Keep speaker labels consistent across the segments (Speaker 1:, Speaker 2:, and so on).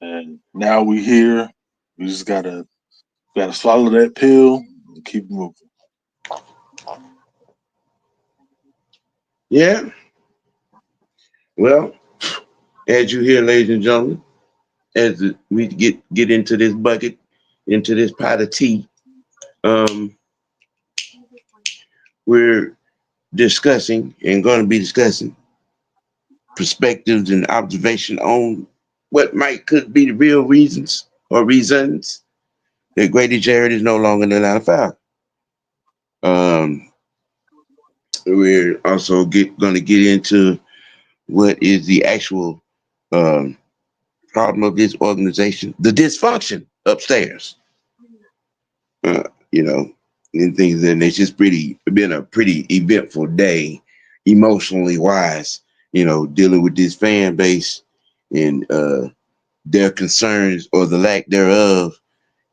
Speaker 1: and now we here. We just gotta swallow that pill and keep moving.
Speaker 2: Yeah. Well, as you hear, ladies and gentlemen, as we get into this bucket, into this pot of tea, um, we're discussing and going to be discussing perspectives and observation on what might could be the real reasons or reasons that Grady Jarrett is no longer in the line of fire. Um, we're also going to get into what is the actual um, problem of this organization, the dysfunction upstairs. Uh, you know, and things, and it's just been a pretty eventful day, emotionally wise. Dealing with this fan base and their concerns or the lack thereof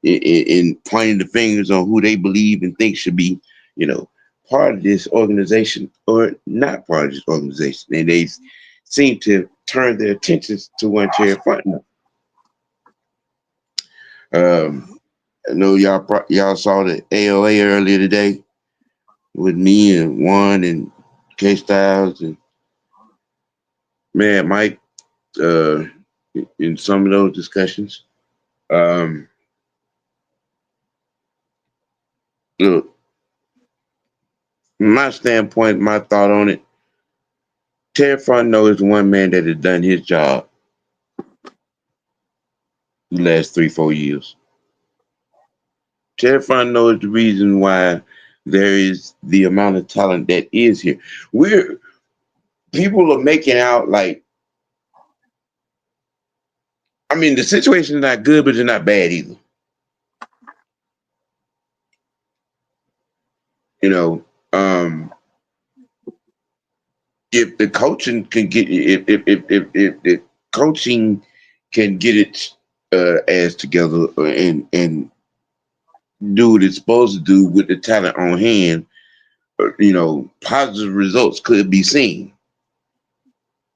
Speaker 2: in pointing the fingers on who they believe and think should be, you know, part of this organization or not part of this organization. And they seem to turn their attentions to one chair front. Um, I know y'all saw the AOA earlier today with me and Juan and K Styles and man Mike uh, in some of those discussions. Um, Look, my standpoint, my thought on it, Terry Fontenot is the one man that has done his job the last 3, 4 years. Terry Fontenot is the reason why there is the amount of talent that is here. We're People are making out like, I mean, the situation is not good, but it's not bad either. You know, if the coaching can get if coaching can get it as together and do what it's supposed to do with the talent on hand, positive results could be seen.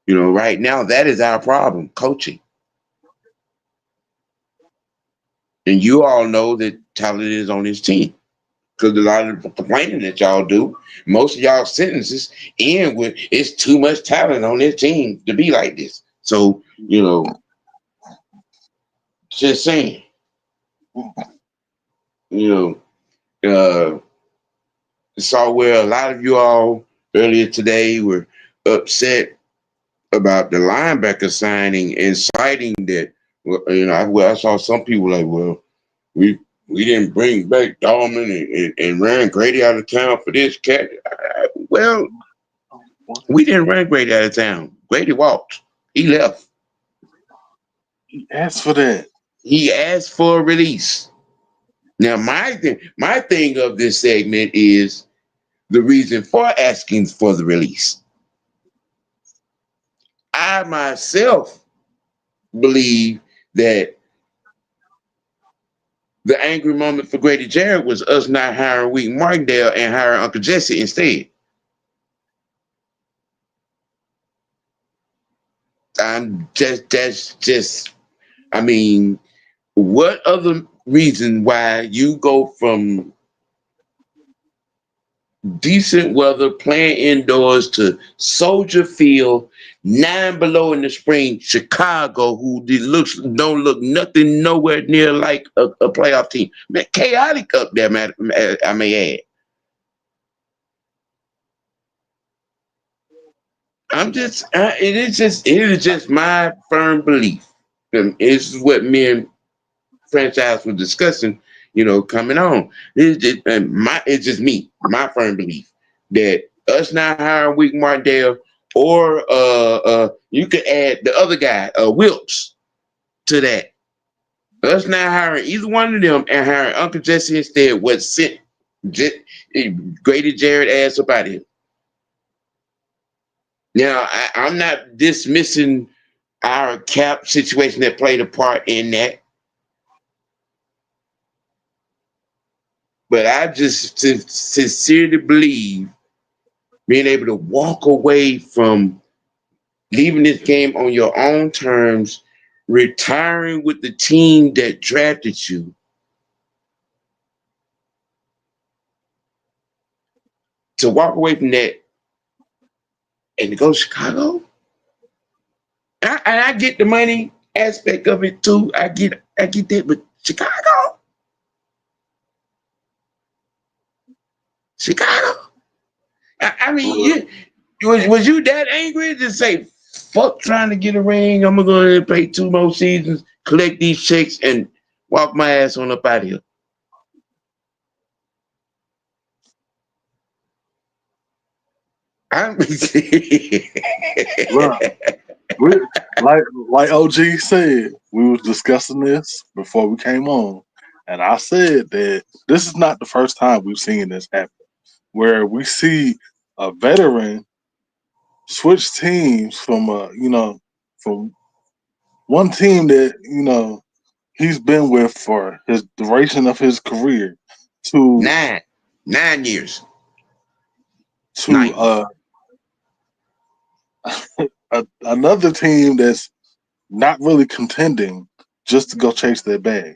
Speaker 2: Right now that is our problem, coaching. And you all know that talent is on his team. Because a lot of the complaining that y'all do, most of y'all sentences end with it's too much talent on this team to be like this. So, just saying, you know, saw where a lot of you all earlier today were upset about the linebacker signing and citing that, I saw some people like, well, we didn't bring back Dahlman and ran Grady out of town for this cat. Well, we didn't run Grady out of town. Grady walked. He left.
Speaker 1: He asked for that.
Speaker 2: He asked for a release. Now, my thing of this segment is the reason for asking for the release. I myself believe that the angry moment for Grady Jarrett was us not hiring Wheat Martindale and hiring Uncle Jesse instead. That's just, I mean, what other reason why you go from decent weather, playing indoors to Soldier Field, 9 below in the spring, Chicago, who don't look nothing nowhere near like a playoff team. Man, chaotic up there, man, I may add. It is just my firm belief. And this is what me and franchise were discussing, coming on. It's just me, my firm belief that us not hiring Week Martindale or you could add the other guy, Wilkes, to that. Us not hiring either one of them and hiring Uncle Jesse instead what sent J- Grady Jarrett ass up out of here. Now, I'm not dismissing our cap situation that played a part in that, but I just sincerely believe being able to walk away from leaving this game on your own terms, retiring with the team that drafted you to walk away from that and to go to Chicago? And I get the money aspect of it too. I get that, but Chicago? Chicago? I mean, was you that angry to say, fuck trying to get a ring, I'm gonna go ahead and play 2 more seasons, collect these checks, and walk my ass on up out of here? I'm
Speaker 1: Look, we like OG said, we was discussing this before we came on, and I said that this is not the first time we've seen this happen, where we see a veteran switch teams from from one team that he's been with for his duration of his career to
Speaker 2: 9 years.
Speaker 1: to another team that's not really contending just to go chase their bag.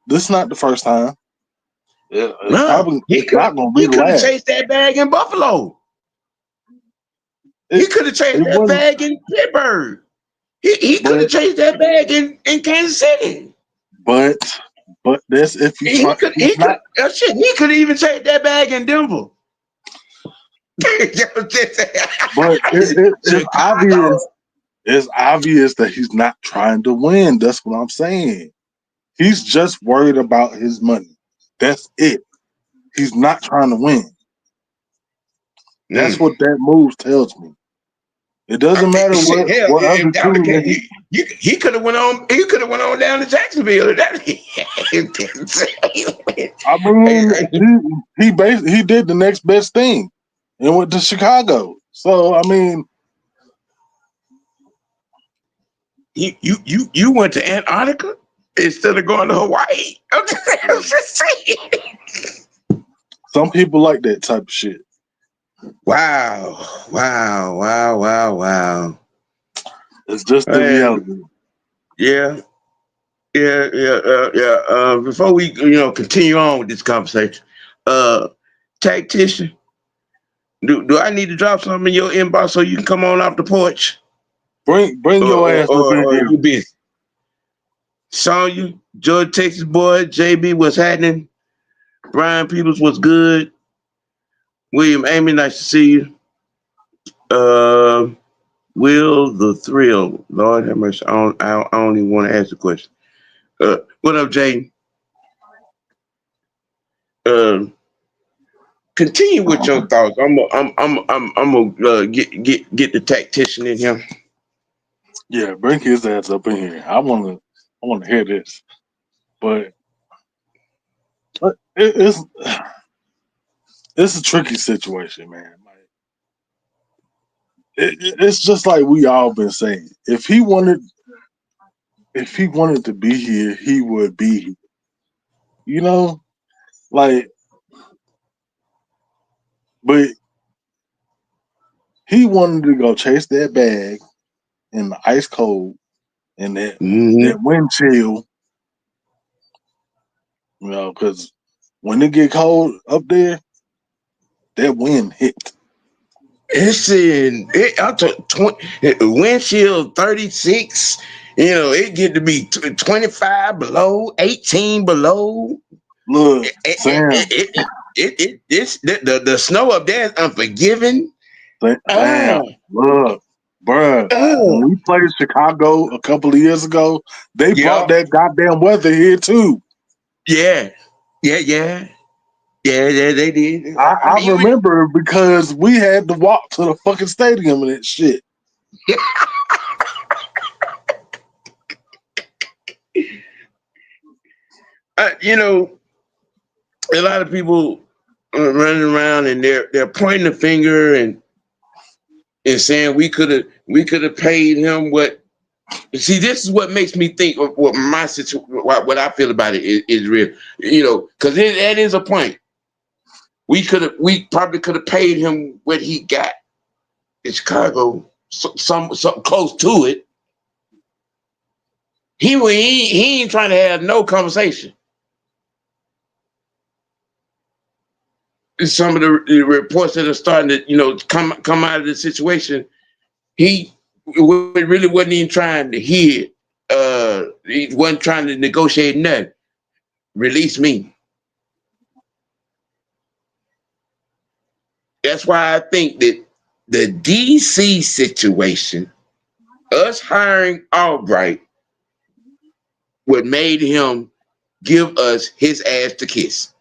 Speaker 1: This is not the first time. It's
Speaker 2: No,
Speaker 1: probably
Speaker 2: he
Speaker 1: it's
Speaker 2: could
Speaker 1: not going to be
Speaker 2: he
Speaker 1: the
Speaker 2: could have
Speaker 1: last.
Speaker 2: chased that bag in Buffalo. He
Speaker 1: It
Speaker 2: could have chased
Speaker 1: it
Speaker 2: that
Speaker 1: wasn't,
Speaker 2: bag in Pittsburgh. He could
Speaker 1: but
Speaker 2: have chased that bag in Kansas City.
Speaker 1: but but that's if you
Speaker 2: He
Speaker 1: try.
Speaker 2: could
Speaker 1: He's not.
Speaker 2: shit. He could even chase that bag in Denver.
Speaker 1: But it's obvious.
Speaker 2: Chicago.
Speaker 1: It's obvious that he's not trying to win. That's what I'm saying. He's just worried about his money. That's it. He's not trying to win. That's
Speaker 2: Mm.
Speaker 1: what that move tells me. It doesn't matter
Speaker 2: Shit, hell,
Speaker 1: what other
Speaker 2: if that was the
Speaker 1: team that
Speaker 2: case, he could have went on. He could have went on down to Jacksonville.
Speaker 1: I mean, he did the next best thing and went to Chicago. So I mean,
Speaker 2: you went to Antarctica instead of going to Hawaii. I'm just saying.
Speaker 1: some people like that type of shit.
Speaker 2: Wow.
Speaker 1: It's just the
Speaker 2: And
Speaker 1: reality.
Speaker 2: yeah. Before we continue on with this conversation, tactician, do I need to drop something in your inbox so you can come on off the porch?
Speaker 1: Bring
Speaker 2: Or
Speaker 1: your
Speaker 2: or,
Speaker 1: ass up
Speaker 2: or,
Speaker 1: in
Speaker 2: or
Speaker 1: here.
Speaker 2: you busy? Sonya, Georgia, Texas boy, JB, what's happening? Brian Peoples, what's good? William Amy, nice to see you. Will the thrill? Lord have mercy. I don't even want to ask the question. What up, Jaden? Continue with your thoughts. I'm gonna get the tactician in here.
Speaker 1: Yeah, bring his ass up in here. I wanna hear this. But it's it's a tricky situation, man. Like it's just like we all been saying. If he wanted to be here, he would be here. You know, like, but he wanted to go chase that bag in the ice cold and that
Speaker 2: Mm-hmm.
Speaker 1: wind chill. Because when it get cold up there, that wind hit.
Speaker 2: It's in it up to 20, wind chill 36. It get to be 25 below, 18 below.
Speaker 1: Look,
Speaker 2: It, it,
Speaker 1: Sam,
Speaker 2: it, it, it's the snow up there is unforgiving.
Speaker 1: Sam,
Speaker 2: Oh,
Speaker 1: look, bruh. When
Speaker 2: oh,
Speaker 1: we played Chicago a couple of years ago, they brought
Speaker 2: yeah,
Speaker 1: that goddamn weather here too.
Speaker 2: yeah, yeah. Yeah, they did. I
Speaker 1: I
Speaker 2: mean,
Speaker 1: remember because we had to walk to the fucking stadium and that shit.
Speaker 2: you know, a lot of people running around and they're pointing the finger and saying we could have paid him what. See, this is what makes me think of what my situation, what I feel about it is real. Because that is a point. We probably could have paid him what he got in Chicago, something close to it. he ain't trying to have no conversation. Some of the reports that are starting to come out of the situation, he really wasn't even trying to hear. He wasn't trying to negotiate nothing. Release me. That's why I think that the DC situation, us hiring Ulbrich, what made him give us his ass to kiss.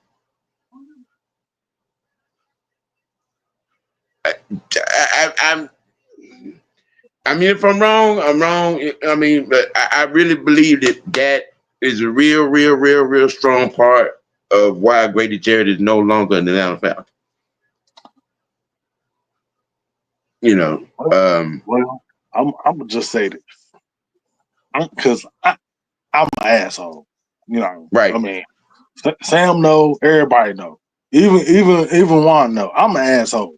Speaker 2: I mean, if I'm wrong, I'm wrong. I mean, but I really believe that is a real strong part of why Grady Jarrett is no longer in the NFL.
Speaker 1: Well, I'm gonna just say this, because I'm an asshole.
Speaker 2: Right.
Speaker 1: I mean, Sam know, everybody know, even Juan know. I'm an asshole.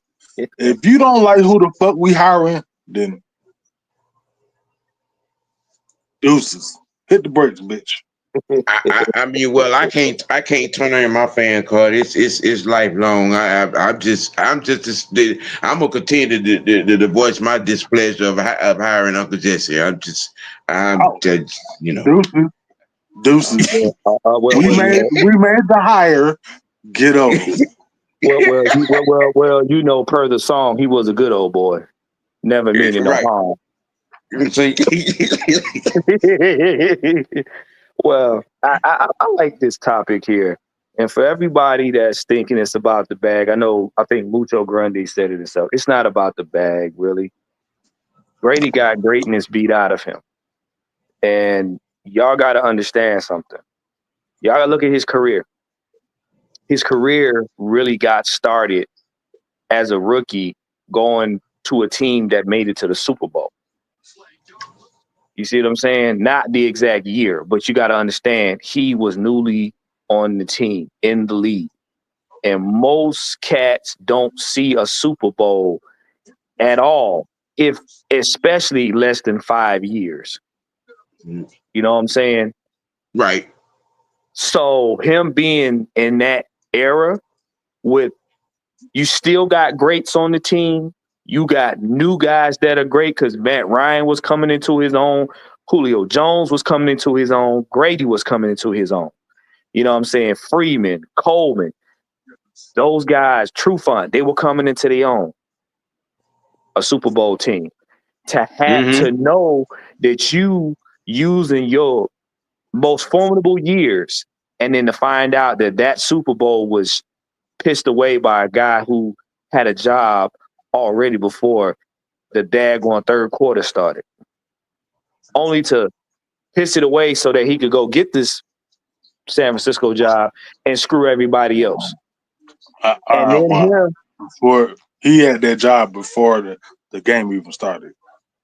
Speaker 1: If you don't like who the fuck we hiring, then deuces. Hit the brakes, bitch.
Speaker 2: I mean, well, I can't turn on my fan card. It's lifelong. I'm gonna continue to voice my displeasure of hiring Uncle Jesse. I'm just
Speaker 1: Deuces.
Speaker 3: Well,
Speaker 1: we made the hire. Get over.
Speaker 3: Per the song, he was a good old boy, never meaning no
Speaker 2: right.
Speaker 3: harm.
Speaker 2: See,
Speaker 3: well, I like this topic here. And for everybody that's thinking it's about the bag, I think Mucho Grundy said it himself. It's not about the bag, really. Grady got greatness beat out of him. And y'all got to understand something. Y'all got to look at his career. His career really got started as a rookie going to a team that made it to the Super Bowl. You see what I'm saying? Not the exact year, but you got to understand he was newly on the team, in the league. And most cats don't see a Super Bowl at all, if especially less than 5 years. You know what I'm saying?
Speaker 2: Right.
Speaker 3: So him being in that era with, you still got greats on the team. You got new guys that are great because Matt Ryan was coming into his own. Julio Jones was coming into his own. Grady was coming into his own. You know what I'm saying? Freeman, Coleman, those guys, Trufant, they were coming into their own. A Super Bowl team. To have to know that you using your most formidable years and then to find out that Super Bowl was pissed away by a guy who had a job already before the daggone third quarter started. Only to piss it away so that he could go get this San Francisco job and screw everybody else.
Speaker 1: Before he had that job before the game even started.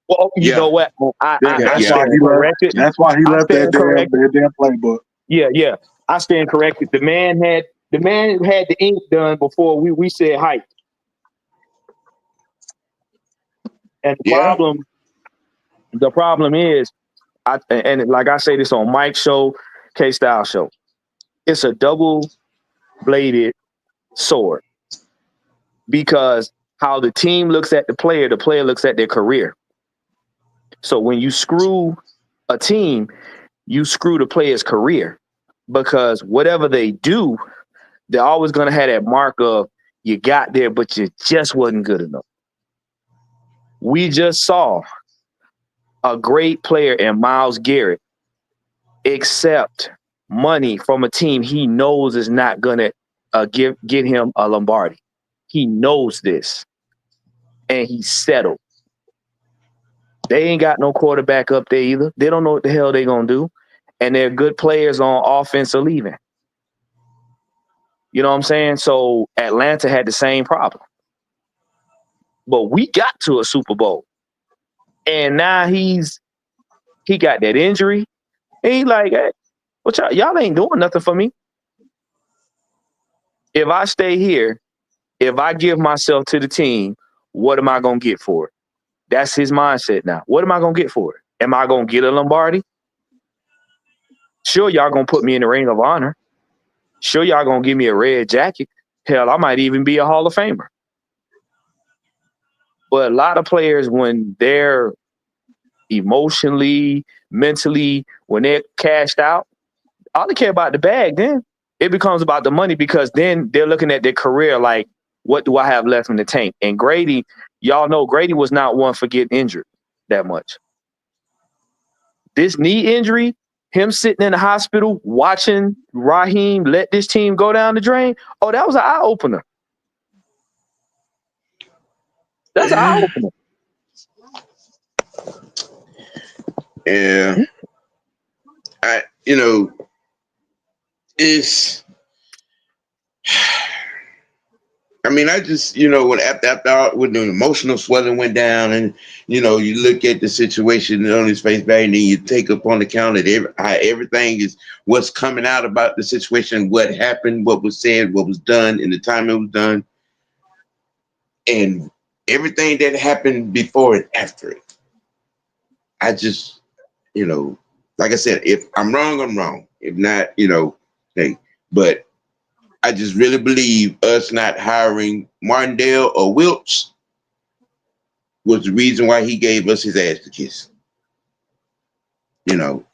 Speaker 3: Well, you know what?
Speaker 1: That's why he left that damn playbook.
Speaker 3: Yeah. I stand corrected. The man had the ink done before we said hype. And the problem is, and like I say this on Mike's show, K-Style show, it's a double-bladed sword. Because how the team looks at the player looks at their career. So when you screw a team, you screw the player's career. Because whatever they do, they're always going to have that mark of, you got there, but you just wasn't good enough. We just saw a great player in Myles Garrett accept money from a team he knows is not going to get him a Lombardi. He knows this. And he's settled. They ain't got no quarterback up there either. They don't know what the hell they're going to do. And they're good players on offense are leaving. You know what I'm saying? So Atlanta had the same problem. But we got to a Super Bowl. And now he got that injury. And he's like, hey, what y'all ain't doing nothing for me. If I stay here, if I give myself to the team, what am I going to get for it? That's his mindset now. What am I going to get for it? Am I going to get a Lombardi? Sure, y'all gonna put me in the Ring of Honor. Sure, y'all gonna give me a red jacket. Hell, I might even be a Hall of Famer. But a lot of players, when they're emotionally, mentally, when they're cashed out, all they care about the bag. Then it becomes about the money, because then they're looking at their career like, what do I have left in the tank? And Grady, y'all know Grady was not one for getting injured that much. This knee injury, him sitting in the hospital watching Raheem let this team go down the drain. Oh, that was an eye opener. That's an eye opener.
Speaker 2: Yeah. I just, when after when the emotional swelling went down, and you look at the situation on his face value, and then you take upon account that everything is what's coming out about the situation, what happened, what was said, what was done, and the time it was done, and everything that happened before and after it. I just, like I said, if I'm wrong, I'm wrong. If not, hey, but I just really believe us not hiring Martindale or Wilkes was the reason why he gave us his ass to kiss. But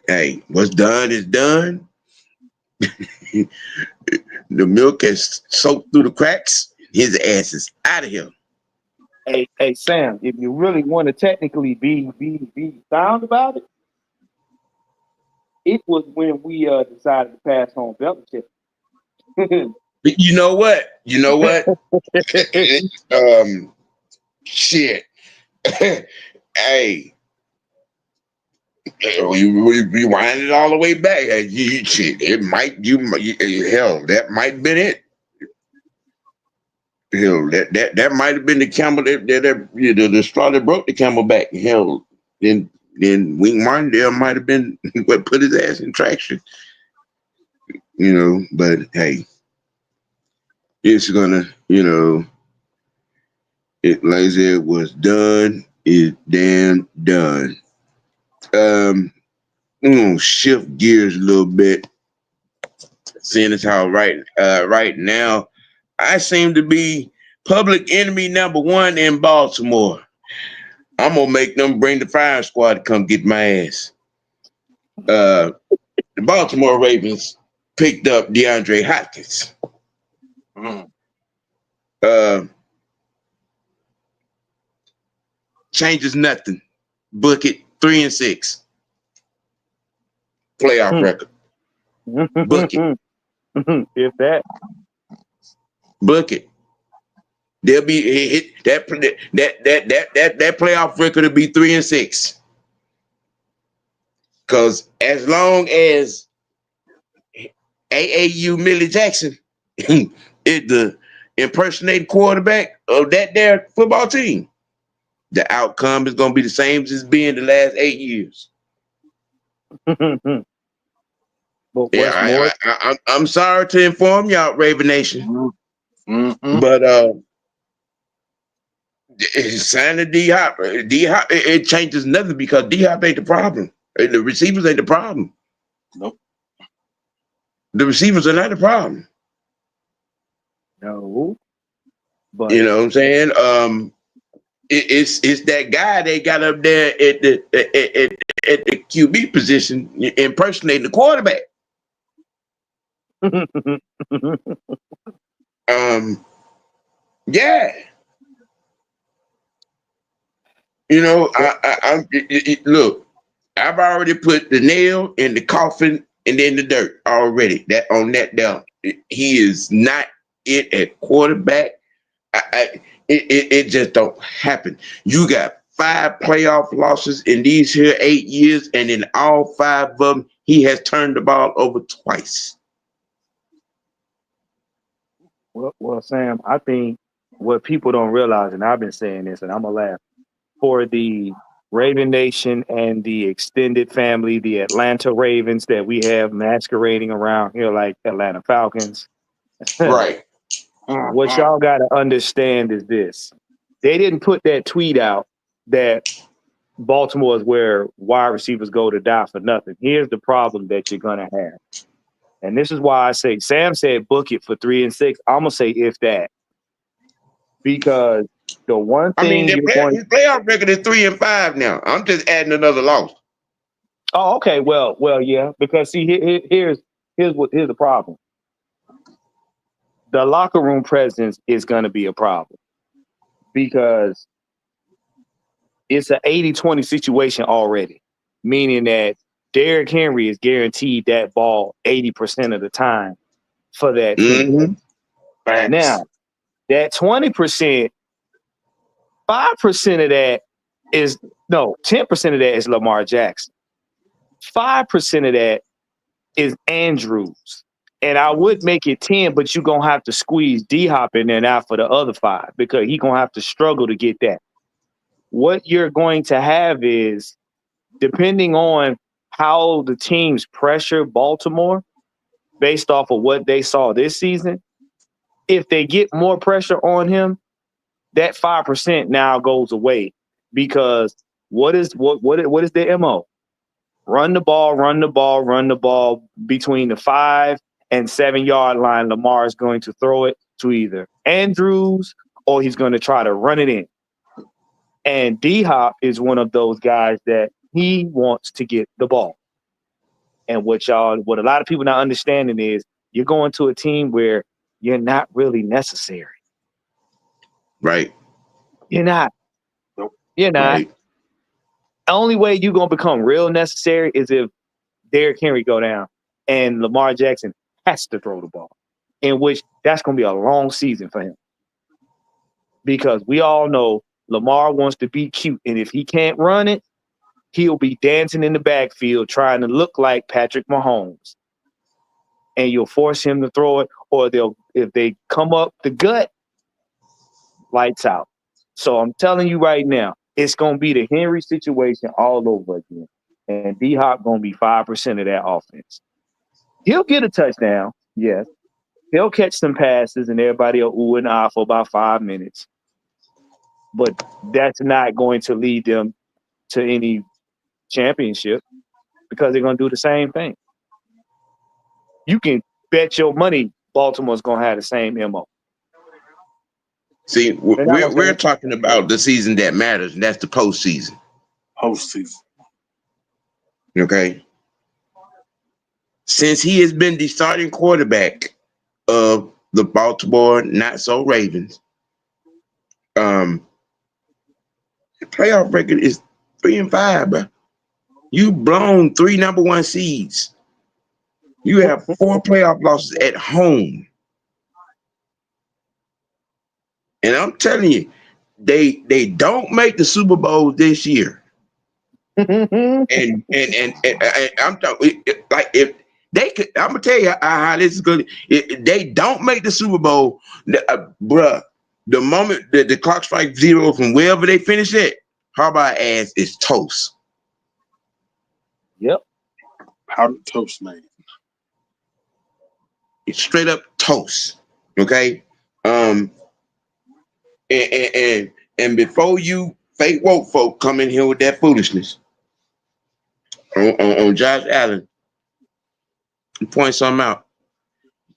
Speaker 2: hey, what's done is done. The milk has soaked through the cracks. His ass is out of here.
Speaker 3: Hey, Sam, if you really want to technically be sound about it, it was when we decided to pass on Belichick.
Speaker 2: But you know what? Shit. Hey, we rewind it all the way back. Shit, hell, that might have been it. Hell, that might have been the camel the straw that broke the camel back. Hell, then Wing Martindale might have been what put his ass in traction. But hey, it's gonna, it like I said, was done is damn done. I'm gonna shift gears a little bit, seeing as how right now I seem to be public enemy number one in Baltimore. I'm gonna make them bring the fire squad to come get my ass. The Baltimore Ravens picked up DeAndre Hopkins. Changes nothing. Book it 3-6. Playoff record. Book it.
Speaker 3: If that.
Speaker 2: Book it. They'll be that playoff record will be 3-6. Because as long as AAU Millie Jackson is the impersonating quarterback of that there football team, the outcome is going to be the same as it's been the last 8 years. Yeah, I'm sorry to inform y'all, Raven Nation, but signing D-Hop, it changes nothing, because D-Hop ain't the problem. The receivers ain't the problem.
Speaker 1: Nope.
Speaker 2: The receivers are not the problem.
Speaker 3: No. But
Speaker 2: you know what I'm saying? It's that guy they got up there at the QB position impersonating the quarterback. Yeah. Look, I've already put the nail in the coffin and in the dirt already. That on that down. He is not it at quarterback. It just don't happen. You got 5 playoff losses in these here 8 years, and in all 5 of them, he has turned the ball over twice.
Speaker 3: Well, Sam, I think what people don't realize, and I've been saying this, and I'm gonna laugh, for the Raven Nation and the extended family, the Atlanta Ravens that we have masquerading around here like Atlanta Falcons.
Speaker 2: Right.
Speaker 3: What y'all got to understand is this. They didn't put that tweet out that Baltimore is where wide receivers go to die for nothing. Here's the problem that you're gonna have, and this is why I say Sam said book it for 3 and 6. I'm gonna say if that, because the one
Speaker 2: I mean,
Speaker 3: thing you're going.
Speaker 2: his playoff record is 3-5 now. I'm just adding another loss.
Speaker 3: Oh, okay. Well, yeah. Because see, here's the problem. The locker room presence is going to be a problem because it's an 80-20 situation already, meaning that Derrick Henry is guaranteed that ball 80% of the time for that team.
Speaker 2: Mm-hmm.
Speaker 3: Now, that 20%, 5% of that is 10% of that is Lamar Jackson. 5% of that is Andrews. And I would make it 10, but you're going to have to squeeze D-Hop in there now for the other 5 because he's going to have to struggle to get that. What you're going to have is, depending on how the teams pressure Baltimore based off of what they saw this season, if they get more pressure on him, that 5% now goes away because what is their MO? Run the ball between the 5 and 7 yard line. Lamar is going to throw it to either Andrews or he's going to try to run it in. And D-Hop is one of those guys that he wants to get the ball. And what a lot of people not understanding is you're going to a team where you're not really necessary.
Speaker 2: Right.
Speaker 3: You're not. You're not.
Speaker 2: Right.
Speaker 3: The only way you're going to become real necessary is if Derrick Henry go down and Lamar Jackson has to throw the ball, in which that's going to be a long season for him. Because we all know Lamar wants to be cute, and if he can't run it, he'll be dancing in the backfield trying to look like Patrick Mahomes. And you'll force him to throw it, or if they come up the gut, lights out. So I'm telling you right now, it's going to be the Henry situation all over again. And D-Hop going to be 5% of that offense. He'll get a touchdown, yes. He'll catch some passes, and everybody will ooh and ah for about 5 minutes. But that's not going to lead them to any championship because they're going to do the same thing. You can bet your money Baltimore's going to have the same MO.
Speaker 2: See, we're talking about the season that matters, and that's the postseason.
Speaker 1: Postseason.
Speaker 2: Okay. Since he has been the starting quarterback of the Baltimore Not So Ravens, the playoff record is 3-5, bro. You've blown 3 number 1 seeds. You have 4 playoff losses at home. And I'm telling you, they don't make the Super Bowl this year. and I'm talking like if they could, I'm gonna tell you how this is good. If they don't make the Super Bowl, bruh, the moment that the clock strikes 0 from wherever they finish it, Harbaugh ass is toast.
Speaker 3: Yep.
Speaker 1: Powdered toast, man.
Speaker 2: It's straight up toast. Okay. And before you fake woke folk come in here with that foolishness on Josh Allen, you point something out.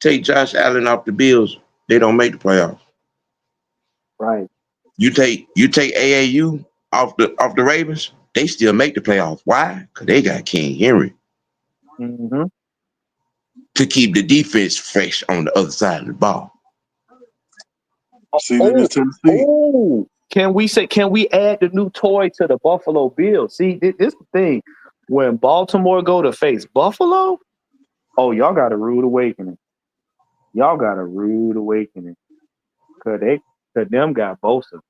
Speaker 2: Take Josh Allen off the Bills, they don't make the playoffs.
Speaker 3: Right.
Speaker 2: You take AAU off the Ravens, they still make the playoffs. Why? Because they got King Henry to keep the defense fresh on the other side of the ball.
Speaker 3: Can we add the new toy to the Buffalo Bills? See, this is the thing. When Baltimore go to face Buffalo, y'all got a rude awakening. Y'all got a rude awakening. Cause them got Bosa.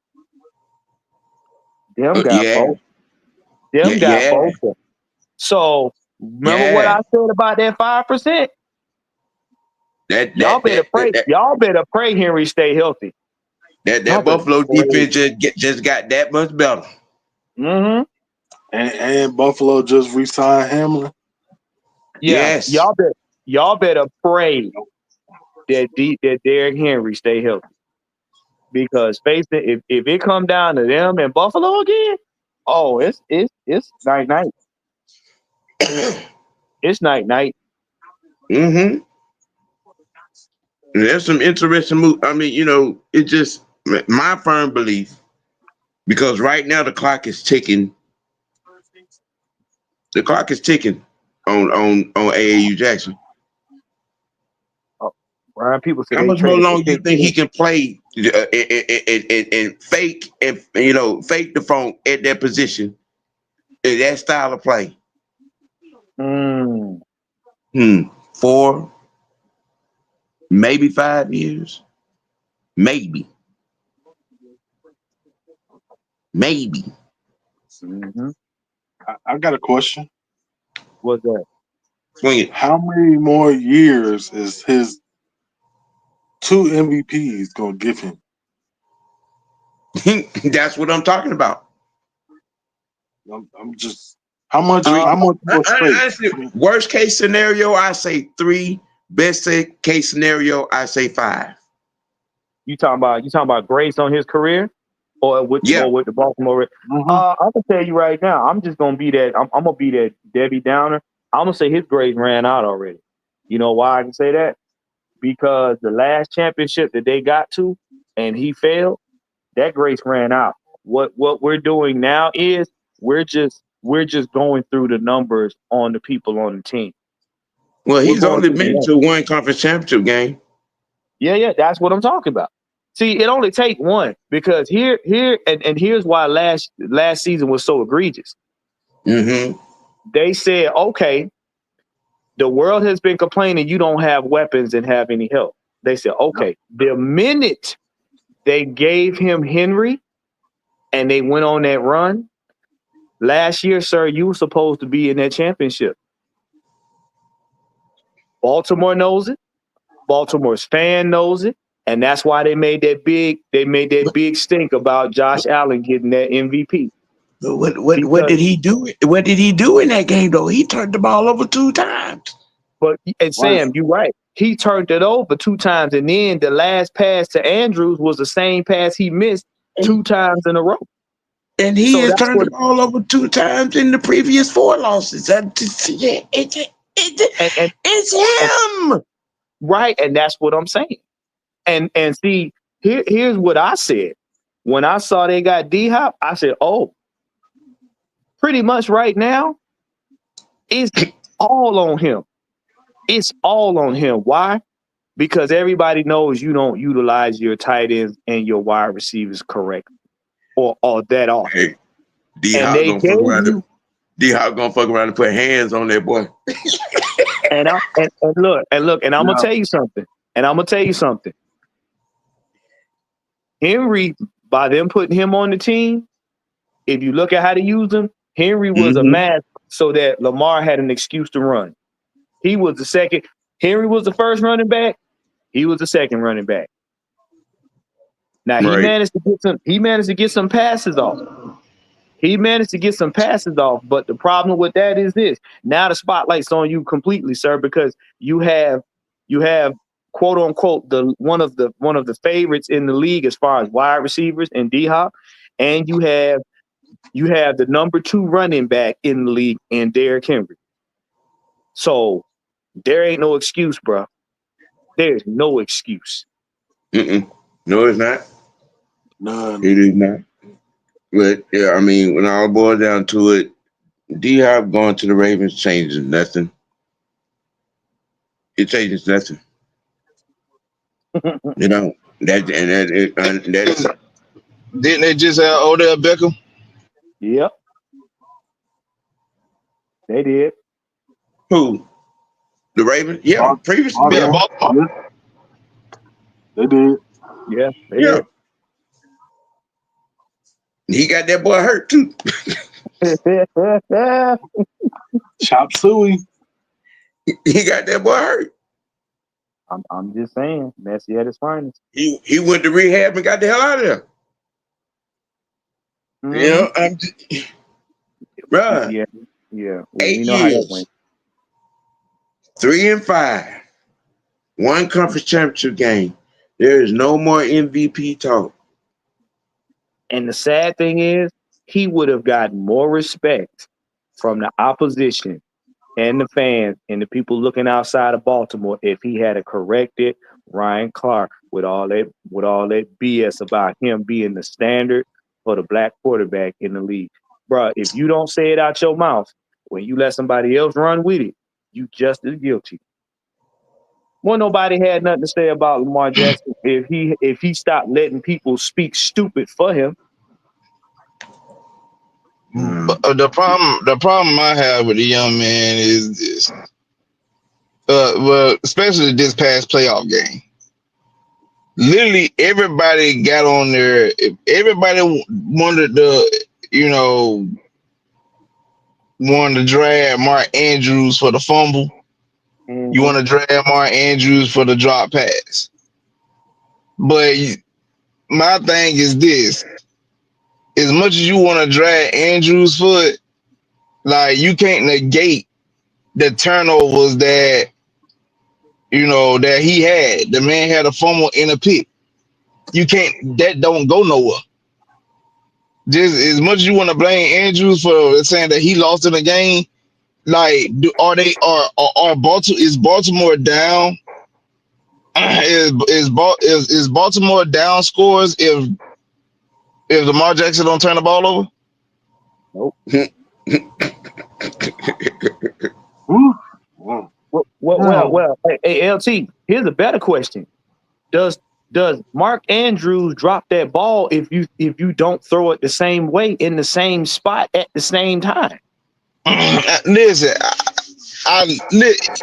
Speaker 3: Them got Bosa. Them got Bosa. So remember what I said about that 5%? Y'all better pray Henry stay healthy.
Speaker 2: That Buffalo defense just got that much better.
Speaker 3: Mm-hmm.
Speaker 1: And Buffalo just re-signed Hamlin.
Speaker 3: Yeah.
Speaker 2: Yes.
Speaker 3: Y'all better pray that Derrick Henry stay healthy. Because face it, if it come down to them and Buffalo again, Oh, it's night night. It's night night.
Speaker 2: Mm-hmm. There's some interesting move. I mean, it just my firm belief, because right now the clock is ticking. The clock is ticking on AAU Jackson.
Speaker 3: Oh, Ryan, people say
Speaker 2: How
Speaker 3: they
Speaker 2: much more
Speaker 3: traded for
Speaker 2: longer you
Speaker 3: Pick
Speaker 2: think he
Speaker 3: Six.
Speaker 2: can play and fake and fake the phone at that position, in that style of play?
Speaker 3: Mm.
Speaker 2: 4, maybe 5 years, maybe.
Speaker 3: Mm-hmm.
Speaker 1: I got a question.
Speaker 3: What's that?
Speaker 2: Swing
Speaker 1: How many more years is his 2 MVPs gonna give him?
Speaker 2: it. That's what I'm talking about.
Speaker 1: I'm just how much
Speaker 3: Uh,
Speaker 1: more space?
Speaker 2: Honestly, worst case scenario, I say 3. Best case scenario, I say 5.
Speaker 3: you talking about Grace on his career, or with
Speaker 2: Yeah.
Speaker 3: the Baltimore?
Speaker 1: Mm-hmm.
Speaker 3: I can tell you right now. I'm just gonna be that. I'm gonna be that Debbie Downer. I'm gonna say his grades ran out already. You know why I can say that? Because the last championship that they got to, and he failed, that grace ran out. What we're doing now is we're just going through the numbers on the people on the team.
Speaker 2: Well,
Speaker 3: We're
Speaker 2: he's
Speaker 3: going
Speaker 2: only
Speaker 3: through the
Speaker 2: been
Speaker 3: numbers.
Speaker 2: to one conference championship game.
Speaker 3: Yeah, that's what I'm talking about. See, it only take one because and here's why last season was so egregious.
Speaker 2: Mm-hmm.
Speaker 3: They said, okay, the world has been complaining you don't have weapons and have any help. They said, okay, the minute they gave him Henry and they went on that run last year, sir, you were supposed to be in that championship. Baltimore knows it. Baltimore's fan knows it. And that's why they made that big stink about Josh Allen getting that MVP.
Speaker 2: But what
Speaker 3: Because
Speaker 2: did he do? What did he do in that game though? He turned the ball over 2 times.
Speaker 3: and
Speaker 1: Right.
Speaker 3: Sam, you're right. He turned it over 2 times, and then the last pass to Andrews was the same pass he missed 2 times in a row.
Speaker 2: And he
Speaker 3: So
Speaker 2: has
Speaker 3: that's
Speaker 2: turned the
Speaker 3: what
Speaker 2: ball over 2 times in the previous 4 losses.
Speaker 3: and and, and
Speaker 2: It's him.
Speaker 3: right, and that's what I'm saying. And see, here's what I said. When I saw they got D Hop, I said, oh, pretty much right now, it's all on him. It's all on him. Why? Because everybody knows you don't utilize your tight ends and your wide receivers correctly or that often.
Speaker 2: Hey, D
Speaker 3: And
Speaker 2: Hop
Speaker 3: they
Speaker 2: gonna fuck
Speaker 3: gave
Speaker 2: around.
Speaker 3: you
Speaker 2: D Hop gonna fuck around and put hands on that boy.
Speaker 3: and I'm gonna
Speaker 1: Yeah.
Speaker 3: tell you something. And I'm gonna tell you something. Henry, by them putting him on the team, if you look at how they used him, Henry was a
Speaker 2: Mm-hmm.
Speaker 3: mask so that Lamar had an excuse to run. He was the second. Henry was the first running back. He was the second running back. Now he
Speaker 2: Right.
Speaker 3: managed to get some. He managed to get some passes off. He managed to get some passes off. But the problem with that is this: now the spotlight's on you completely, sir, because you have quote unquote one of the favorites in the league as far as wide receivers and D Hop, and you have the number 2 running back in the league in Derrick Henry. So there ain't no excuse, bro. There's no excuse.
Speaker 2: Mm-mm. No, it's not.
Speaker 1: None.
Speaker 2: It is not. But yeah, I mean, when all boils down to it, D Hop going to the Ravens changes nothing. It changes nothing. You know that.
Speaker 4: Didn't they just have Odell Beckham?
Speaker 3: Yep, they did.
Speaker 2: Who? The Ravens? Yeah,
Speaker 1: Bal-
Speaker 2: previously.
Speaker 4: Yeah,
Speaker 2: Yeah,
Speaker 1: Baltimore.
Speaker 4: Baltimore.
Speaker 1: Yes, they did.
Speaker 3: Yeah, they
Speaker 2: yeah.
Speaker 3: did.
Speaker 2: He got that boy hurt too.
Speaker 1: Chop suey.
Speaker 2: He got that boy hurt.
Speaker 3: I'm just saying, Messi at his finest.
Speaker 2: He went to rehab and got the hell out of there. You
Speaker 3: Mm-hmm.
Speaker 2: know, I'm just, bruh,
Speaker 3: Yeah, yeah.
Speaker 2: eight
Speaker 3: We know how that went.
Speaker 2: years, 3-5, one conference championship game. There is no more MVP talk.
Speaker 3: And the sad thing is, he would have gotten more respect from the opposition and the fans and the people looking outside of Baltimore if he had a corrected Ryan Clark with all that BS about him being the standard for the black quarterback in the league. Bruh, if you don't say it out your mouth, when you let somebody else run with it, you just as guilty. Well, nobody had nothing to say about Lamar Jackson if he stopped letting people speak stupid for him.
Speaker 4: But the problem I have with the young man is this. Well, especially this past playoff game. Literally, everybody got on there. Everybody wanted wanted to drag Mark Andrews for the fumble.
Speaker 3: Mm-hmm.
Speaker 4: You want to drag Mark Andrews for the drop pass. But my thing is this. As much as you want to drag Andrews' foot, like, you can't negate the turnovers that that he had. The man had a fumble in a pick. You can't. That don't go nowhere. Just as much as you want to blame Andrews for saying that he lost in the game, like, are Baltimore down? Is Baltimore down scores if Lamar Jackson don't turn the ball over?
Speaker 3: Nope. Well. Hey, LT. Here's a better question: Does Mark Andrews drop that ball if you don't throw it the same way in the same spot at the same time?
Speaker 4: Listen,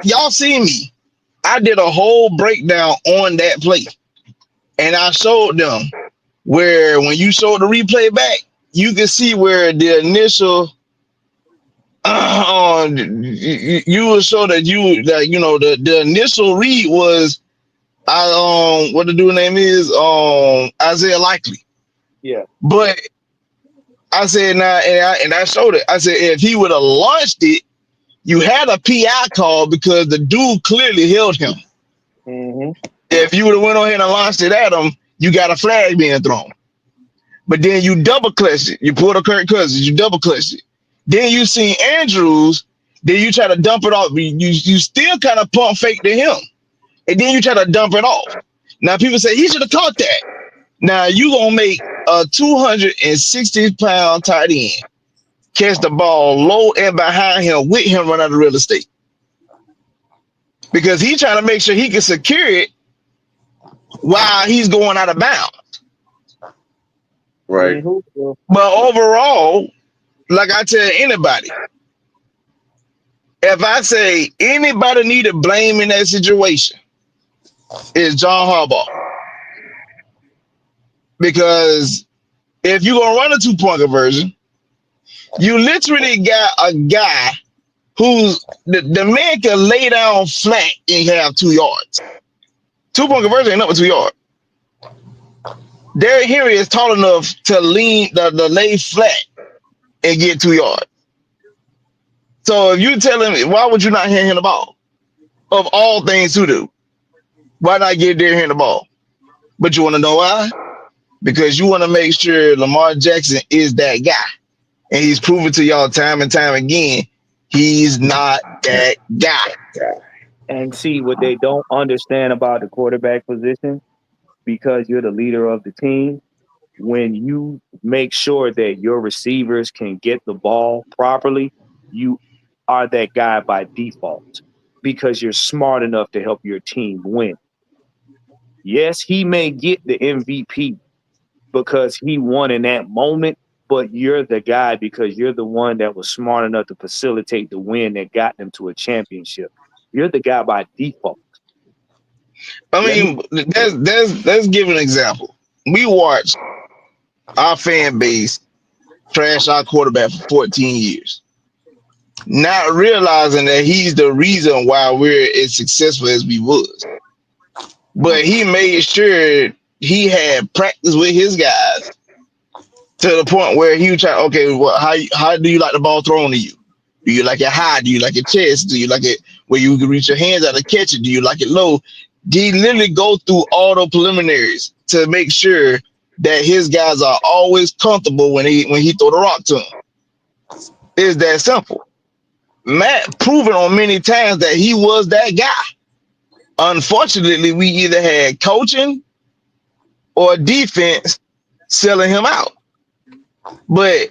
Speaker 4: y'all see me. I did a whole breakdown on that play, and I showed them where when you showed the replay back, you can see where the initial you will show that the initial read was what the dude name is Isaiah Likely.
Speaker 3: Yeah.
Speaker 4: But I said and I showed it. I said if he would have launched it, you had a PI call because the dude clearly held him.
Speaker 3: Mm-hmm.
Speaker 4: If you would have went on ahead and launched it at him, you got a flag being thrown. But then you double clutched it. You pulled a Kirk Cousins. You double clutched it. Then you seen Andrews. Then you try to dump it off. You still kind of pump fake to him. And then you try to dump it off. Now people say he should have caught that. Now you gonna make a 260-pound tight end catch the ball low and behind him with him run out of real estate. Because he's trying to make sure he can secure it while he's going out of bounds.
Speaker 2: Right.
Speaker 3: Mm-hmm.
Speaker 4: But overall, like I tell anybody, if I say anybody need to blame in that situation, it's John Harbaugh. Because if you're going to run a 2-point conversion, you literally got a guy who's the man can lay down flat and have 2 yards. 2-point conversion ain't nothing but 2 yards. Derrick Henry is tall enough to lean the lay flat and get 2 yards. So if you tell him, why would you not hand him the ball? Of all things to do, why not get Derrick Henry the ball? But you want to know why? Because you want to make sure Lamar Jackson is that guy. And he's proven to y'all time and time again, he's not that guy.
Speaker 3: And see what they don't understand about the quarterback position, because you're the leader of the team, when you make sure that your receivers can get the ball properly, you are that guy by default because you're smart enough to help your team win. Yes, he may get the MVP because he won in that moment, but you're the guy because you're the one that was smart enough to facilitate the win that got them to a championship. You're the guy by default.
Speaker 4: I mean, let's give an example. We watched our fan base trash our quarterback for 14 years, not realizing that he's the reason why we're as successful as we was. But he made sure he had practice with his guys to the point where he was trying, okay, well, how do you like the ball thrown to you? Do you like it high? Do you like it chest? Do you like it where you can reach your hands out and catch it? Do you like it low? He literally go through all the preliminaries to make sure that his guys are always comfortable when he throw the rock to him. It's that simple. Matt proven on many times that he was that guy. Unfortunately, we either had coaching or defense selling him out. But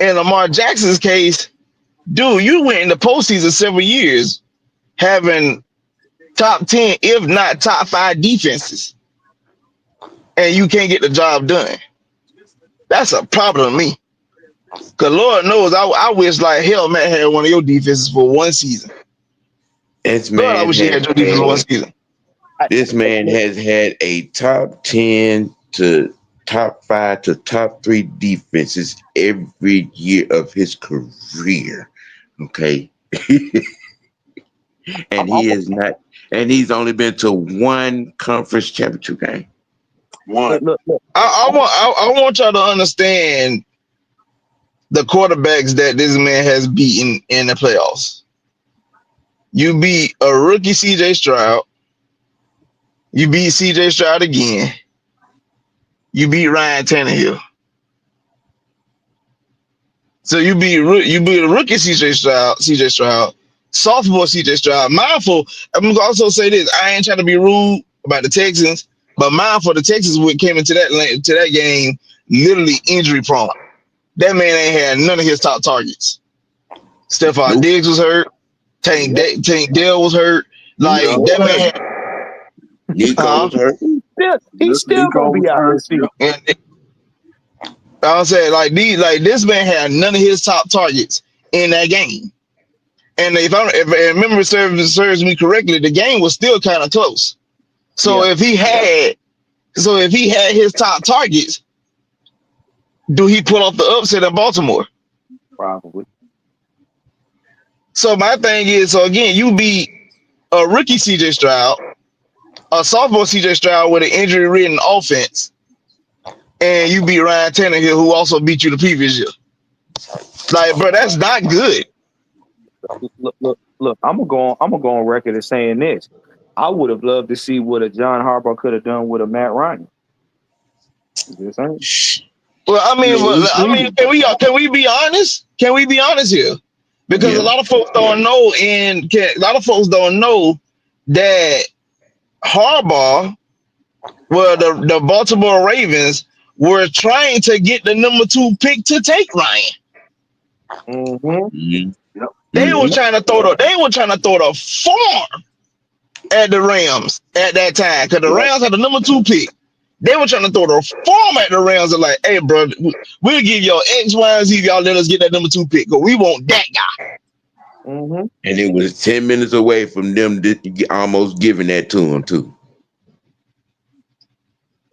Speaker 4: in Lamar Jackson's case, dude, you went in the postseason several years having top 10, if not top 5 defenses, and you can't get the job done. That's a problem to me. Because Lord knows, I wish like hell Matt had one of your defenses for one season. Lord, I wish he had your defense for one season.
Speaker 2: This man has had a top 10 to top 5 to top 3 defenses every year of his career. Okay. And he is not, and he's only been to one conference championship game.
Speaker 1: One.
Speaker 3: Look.
Speaker 4: I want y'all to understand the quarterbacks that this man has beaten in the playoffs. You beat a rookie CJ Stroud. You beat CJ Stroud again. You beat Ryan Tannehill. So you beat a rookie CJ Stroud, sophomore CJ Stroud. Mindful, I'm gonna also say this. I ain't trying to be rude about the Texans, but mindful the Texans came into that game literally injury prone. That man ain't had none of his top targets. Stephon Diggs was hurt. Tank Dell was hurt. Like that man had
Speaker 2: Nico was hurt.
Speaker 3: He's still gonna be out there season.
Speaker 4: I said like this man had none of his top targets in that game. And if memory serves me correctly, the game was still kind of close. So if he had his top targets, do he pull off the upset in Baltimore?
Speaker 3: Probably.
Speaker 4: So my thing is, so again, you beat a rookie CJ Stroud, a sophomore CJ Stroud with an injury-ridden offense, and you beat Ryan Tannehill, who also beat you the previous year. Like, bro, that's not good.
Speaker 3: Look. I'm gonna go on record as saying this. I would have loved to see what a John Harbaugh could have done with a Matt Ryan. You saying?
Speaker 4: Well, I mean, can we be honest? Can we be honest here? Because a lot of folks don't know, that Harbaugh, well, the Baltimore Ravens were trying to get the number 2 pick to take Ryan.
Speaker 3: Mm-hmm.
Speaker 4: They were trying to throw the farm at the Rams at that time because the Rams had the number 2 pick. They were trying to throw the farm at the Rams and like, hey, bro, we'll give y'all X, Y, and Z if y'all let us get that number 2 pick because we want that guy.
Speaker 3: Mm-hmm.
Speaker 2: And it was 10 minutes away from them almost giving that to him too.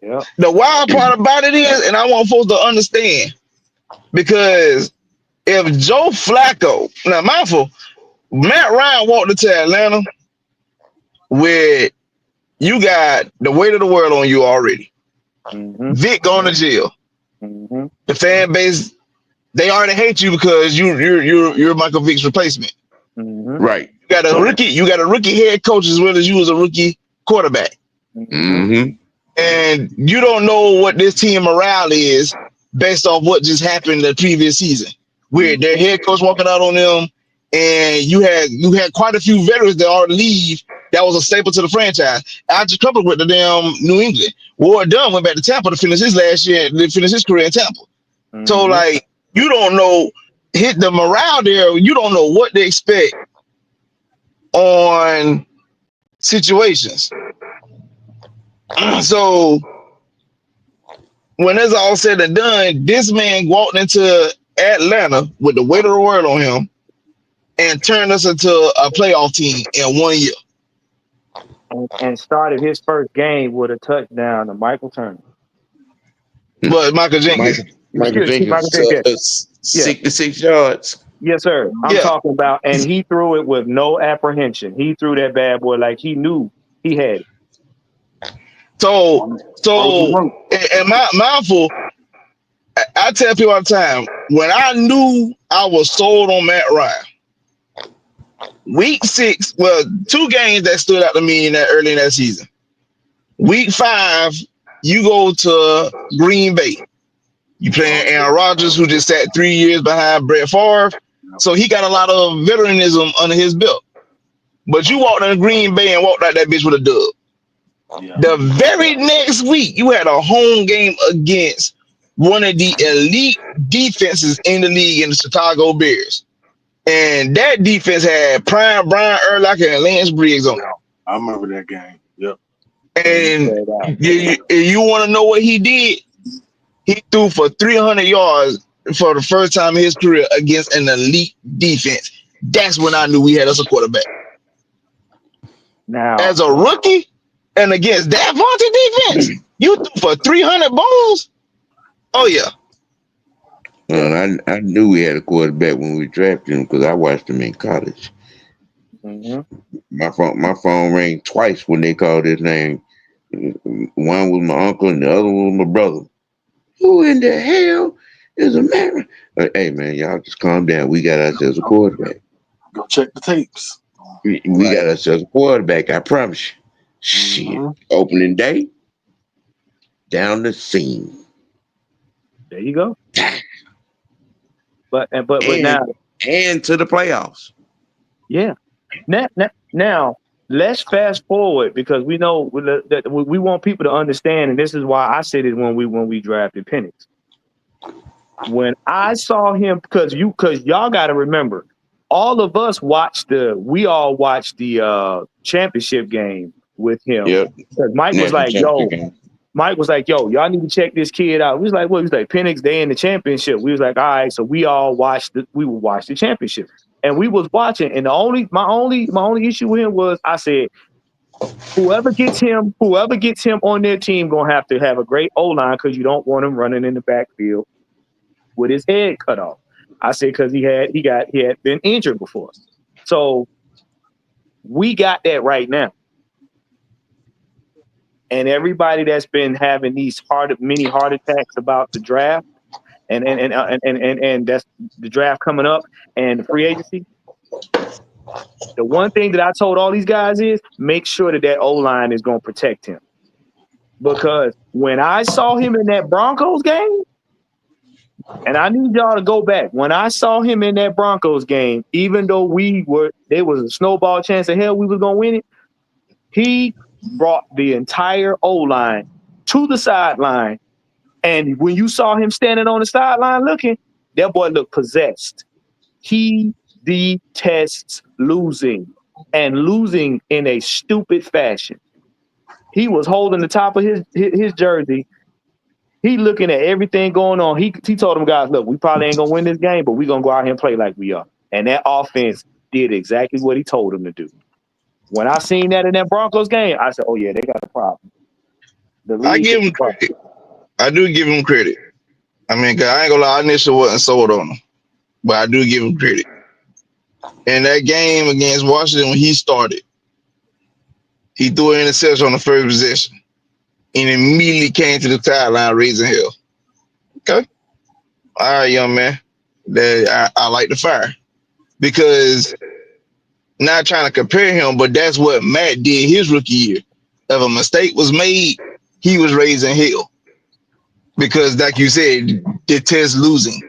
Speaker 3: Yeah.
Speaker 4: The wild part about it is, and I want folks to understand, because if Joe Flacco, now mindful, Matt Ryan walked into Atlanta with you got the weight of the world on you already.
Speaker 3: Mm-hmm.
Speaker 4: Vic going to jail.
Speaker 3: Mm-hmm.
Speaker 4: The fan base, they already hate you because you're Michael Vick's replacement.
Speaker 3: Mm-hmm.
Speaker 2: Right.
Speaker 4: You got a rookie head coach as well as you as a rookie quarterback.
Speaker 2: Mm-hmm.
Speaker 4: And you don't know what this team morale is based off what just happened the previous season, where their head coach walking out on them, and you had quite a few veterans that already leave. That was a staple to the franchise. I just coupled with the damn New England. Ward Dunn went back to Tampa to finish his career in Tampa.
Speaker 3: Mm-hmm.
Speaker 4: So like you don't know the morale there. You don't know what to expect on situations. So when it's all said and done, this man walked into Atlanta with the weight of the world on him and turned us into a playoff team in 1 year.
Speaker 3: And started his first game with a touchdown to Michael Turner.
Speaker 4: But Michael Jenkins.
Speaker 2: Michael Jenkins, 66 yards.
Speaker 3: Yes, sir. I'm talking about, and he threw it with no apprehension. He threw that bad boy like he knew he had it.
Speaker 4: So, and mindful, I tell people all the time, when I knew I was sold on Matt Ryan, week 6, well, 2 games that stood out to me early in that season. Week 5, you go to Green Bay. You playing Aaron Rodgers, who just sat 3 years behind Brett Favre. So he got a lot of veteranism under his belt. But you walked in Green Bay and walked out that bitch with a dub.
Speaker 1: Yeah.
Speaker 4: The very next week, you had a home game against one of the elite defenses in the league in the Chicago Bears. And that defense had Prime Brian Urlacher and Lance Briggs on it.
Speaker 1: I remember that game. Yep.
Speaker 4: And you want to know what he did? He threw for 300 yards for the first time in his career against an elite defense. That's when I knew we had us a quarterback.
Speaker 3: Now,
Speaker 4: as a rookie and against that vaunted defense, you threw for 300 balls. Oh yeah.
Speaker 2: Well, I knew we had a quarterback when we drafted him because I watched him in college.
Speaker 3: mm-hmm.
Speaker 2: My phone rang twice when they called his name. One was my uncle and the other one was my brother. Who in the hell is a man? Hey man, y'all just calm down. We got ourselves a quarterback.
Speaker 1: Go check the tapes.
Speaker 2: We got ourselves a quarterback. I promise you. Shit. Opening day, down the seam.
Speaker 3: There you go. But now
Speaker 2: and to the playoffs.
Speaker 3: Yeah. Now let's fast forward because we know that we want people to understand, and this is why I said it when we drafted Penix. When I saw him, because y'all got to remember, all of us watched the championship game with him.
Speaker 2: Yep.
Speaker 3: Mike was like, yo, y'all need to check this kid out. We was like, what? He was like, Penix, they in the championship. We was like, all right, so we will watch the championship. And we was watching, and my only issue with him was I said, whoever gets him on their team gonna have to have a great O-line because you don't want him running in the backfield with his head cut off. I said because he had been injured before. So we got that right now. And everybody that's been having these many heart attacks about the draft and that's the draft coming up and the free agency. The one thing that I told all these guys is make sure that O-line is going to protect him. Because when I saw him in that Broncos game, and I need y'all to go back, when I saw him in that Broncos game, even though there was a snowball chance of hell we was going to win it, he brought the entire O-line to the sideline. And when you saw him standing on the sideline looking, that boy looked possessed. He detests losing and losing in a stupid fashion. He was holding the top of his jersey. He looking at everything going on. He told them guys, look, we probably ain't going to win this game, but we're going to go out here and play like we are. And that offense did exactly what he told them to do. When I seen that in that Broncos game, I said, oh, yeah, they got a problem.
Speaker 4: I give him credit. I do give him credit. I mean, 'cause I ain't going to lie, I initially wasn't sold on him. But I do give him credit. In that game against Washington, when he started, he threw an interception on the first possession and immediately came to the sideline raising hell. Okay. All right, young man. I like the fire. Because not trying to compare him, but that's what Matt did his rookie year. If a mistake was made, he was raising hell. Because like you said, detest losing.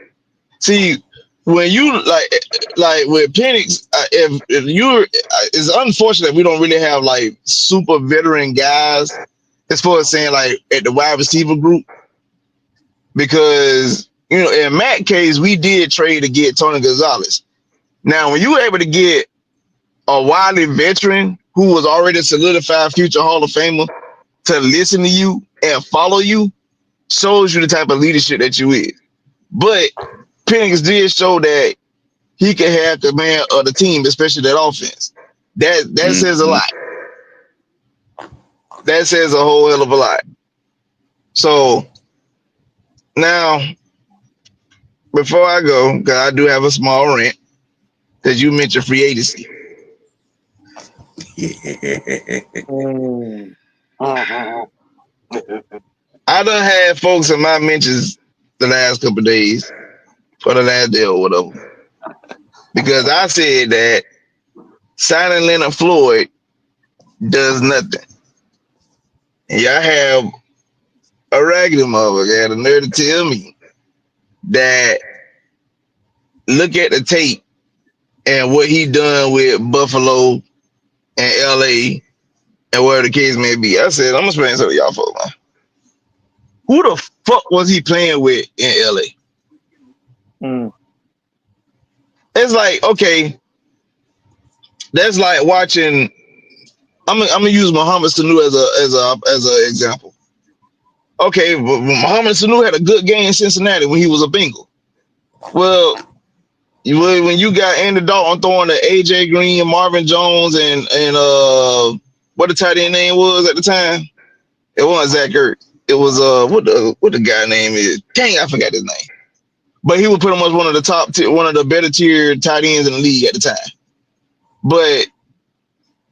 Speaker 4: See, when you like with Penix, if you're, it's unfortunate we don't really have like super veteran guys as far as saying like at the wide receiver group, because in Matt's case we did trade to get Tony Gonzalez. Now when you were able to get a wily veteran who was already a solidified future Hall of Famer to listen to you and follow you, shows you the type of leadership that you is. But Penix did show that he can have command of the team, especially that offense. That says a lot. That says a whole hell of a lot. So now, before I go, because I do have a small rant, because you mentioned free agency. I done had folks in my mentions the last couple of days, or the last day or whatever, because I said that signing Leonard Floyd does nothing. And y'all have a raggedy motherfucker had the nerve to tell me that look at the tape and what he done with Buffalo and LA and where the case may be. I said, I'm gonna explain something to y'all folks, man. Who the fuck was he playing with in LA? It's like, okay, that's like watching. I'm gonna use Muhammad Sanu as a example. Okay, Muhammad Sanu had a good game in Cincinnati when he was a Bengal. Well, when you got Andy Dalton throwing to AJ Green, Marvin Jones, and what the tight end name was at the time, it wasn't Zach Ertz. It was what the guy name is? Dang, I forgot his name. But he was pretty much one of the better tier tight ends in the league at the time. But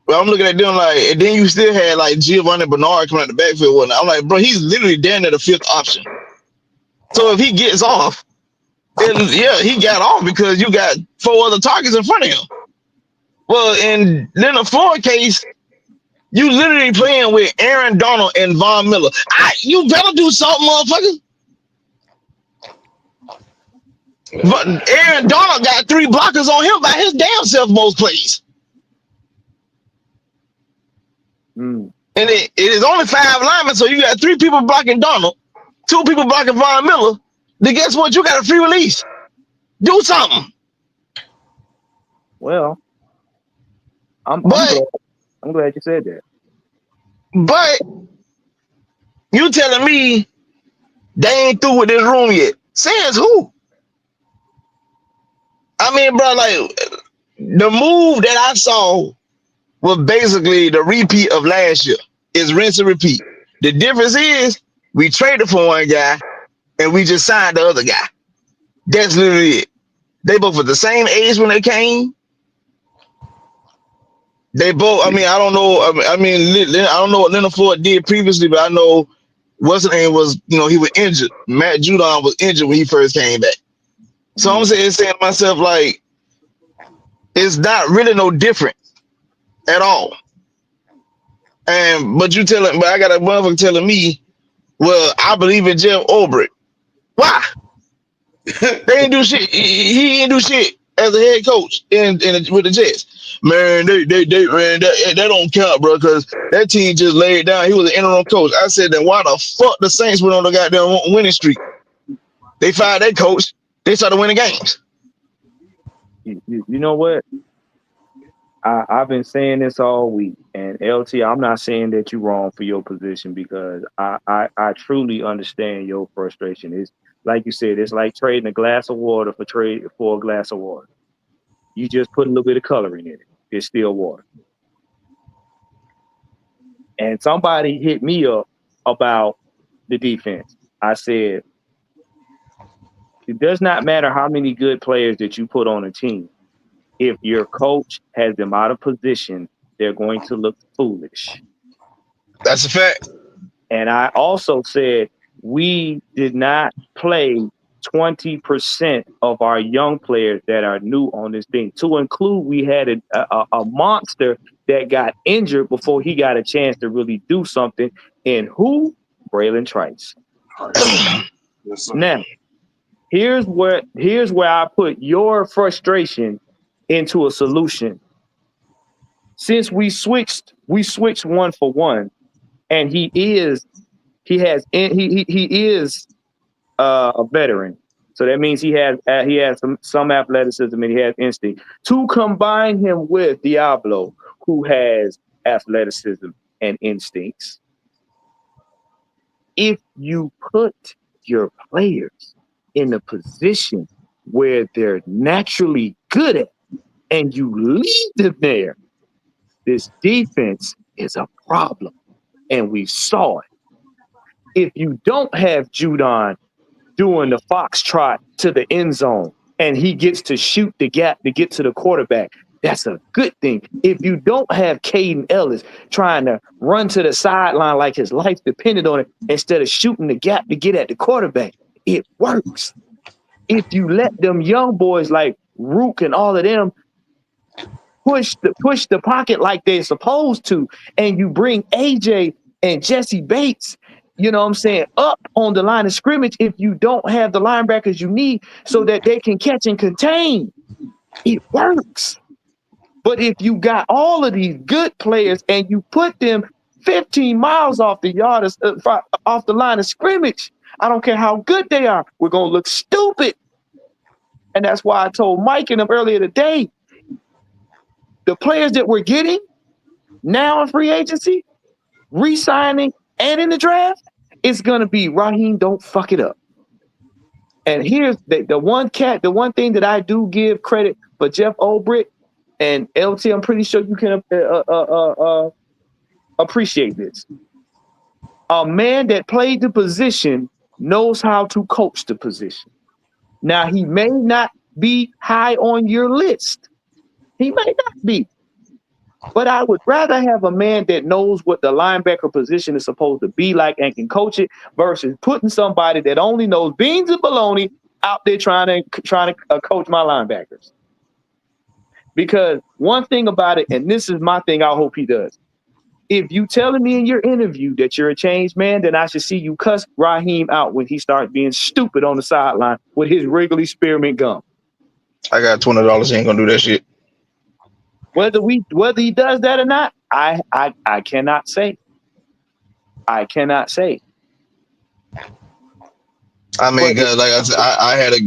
Speaker 4: I'm looking at them like, and then you still had like Giovanni Bernard coming out the backfield. And I'm like, bro, he's literally down at the fifth option. So if he gets off, yeah, he got off because you got 4 other targets in front of him. Well, in Leonard Floyd case, you literally playing with Aaron Donald and Von Miller. You better do something, motherfucker. But Aaron Donald got 3 blockers on him by his damn self most plays. And it is only 5 linemen, so you got 3 people blocking Donald, 2 people blocking Von Miller. Then guess what? You got a free release. Do something.
Speaker 3: Well, I'm glad you said that.
Speaker 4: But you telling me they ain't through with this room yet? Says who? I mean, bro, like the move that I saw was basically the repeat of last year. It's rinse and repeat. The difference is we traded for one guy and we just signed the other guy. That's literally it. They both were the same age when they came. They both, I mean, I don't know. I don't know what Leonard Floyd did previously, but I know what's the name was, he was injured. Matt Judon was injured when he first came back. So I'm saying to myself, like, it's not really no different at all. But I got a motherfucker telling me, well, I believe in Jeff Ulbrich. Why? They ain't do shit. He ain't do shit as a head coach with the Jets. Man, they ran that don't count, bro, because that team just laid down. He was an interim coach. I said, then why the fuck the Saints went on the goddamn winning streak? They fired that coach. They started winning games.
Speaker 3: You know what? I've been saying this all week, and LT, I'm not saying that you're wrong for your position because I truly understand your frustration. It's like you said, it's like trading a glass of water for a glass of water. You just put a little bit of coloring in it. It's still water. And somebody hit me up about the defense. I said, it does not matter how many good players that you put on a team. If your coach has them out of position, they're going to look foolish.
Speaker 4: That's a fact.
Speaker 3: And I also said we did not play 20% of our young players that are new on this thing. To include, we had a monster that got injured before he got a chance to really do something. And who? Braylon Trice.
Speaker 1: Yes,
Speaker 3: Now, here's where I put your frustration into a solution. Since we switched 1-for-1, and he is a veteran, so that means he has some athleticism and he has instinct. To combine him with Diablo, who has athleticism and instincts, if you put your players in a position where they're naturally good at, and you leave them there, this defense is a problem. And we saw it. If you don't have Judon doing the foxtrot to the end zone and he gets to shoot the gap to get to the quarterback, that's a good thing. If you don't have Caden Ellis trying to run to the sideline like his life depended on it instead of shooting the gap to get at the quarterback, it works. If you let them young boys like Rook and all of them push the pocket like they're supposed to, and you bring AJ and Jesse Bates you know what I'm saying, up on the line of scrimmage if you don't have the linebackers you need so that they can catch and contain. It works. But if you got all of these good players and you put them 15 miles off the yard, off the line of scrimmage, I don't care how good they are, we're going to look stupid. And that's why I told Mike and them earlier today, the players that we're getting now in free agency, re-signing, and in the draft, it's going to be Raheem, don't fuck it up. And here's the one thing that I do give credit for Jeff Ulbrich and LT, I'm pretty sure you can appreciate this. A man that played the position knows how to coach the position. Now, he may not be high on your list. He may not be. But I would rather have a man that knows what the linebacker position is supposed to be like and can coach it versus putting somebody that only knows beans and bologna out there trying to coach my linebackers. Because one thing about it, and this is my thing, I hope he does. If you telling me in your interview that you're a changed man, then I should see you cuss Raheem out when he starts being stupid on the sideline with his Wrigley spearmint gum.
Speaker 4: I got $20. He ain't gonna do that shit.
Speaker 3: Whether he does that or not, I cannot say. I cannot say.
Speaker 4: I mean, cause like I said, I had a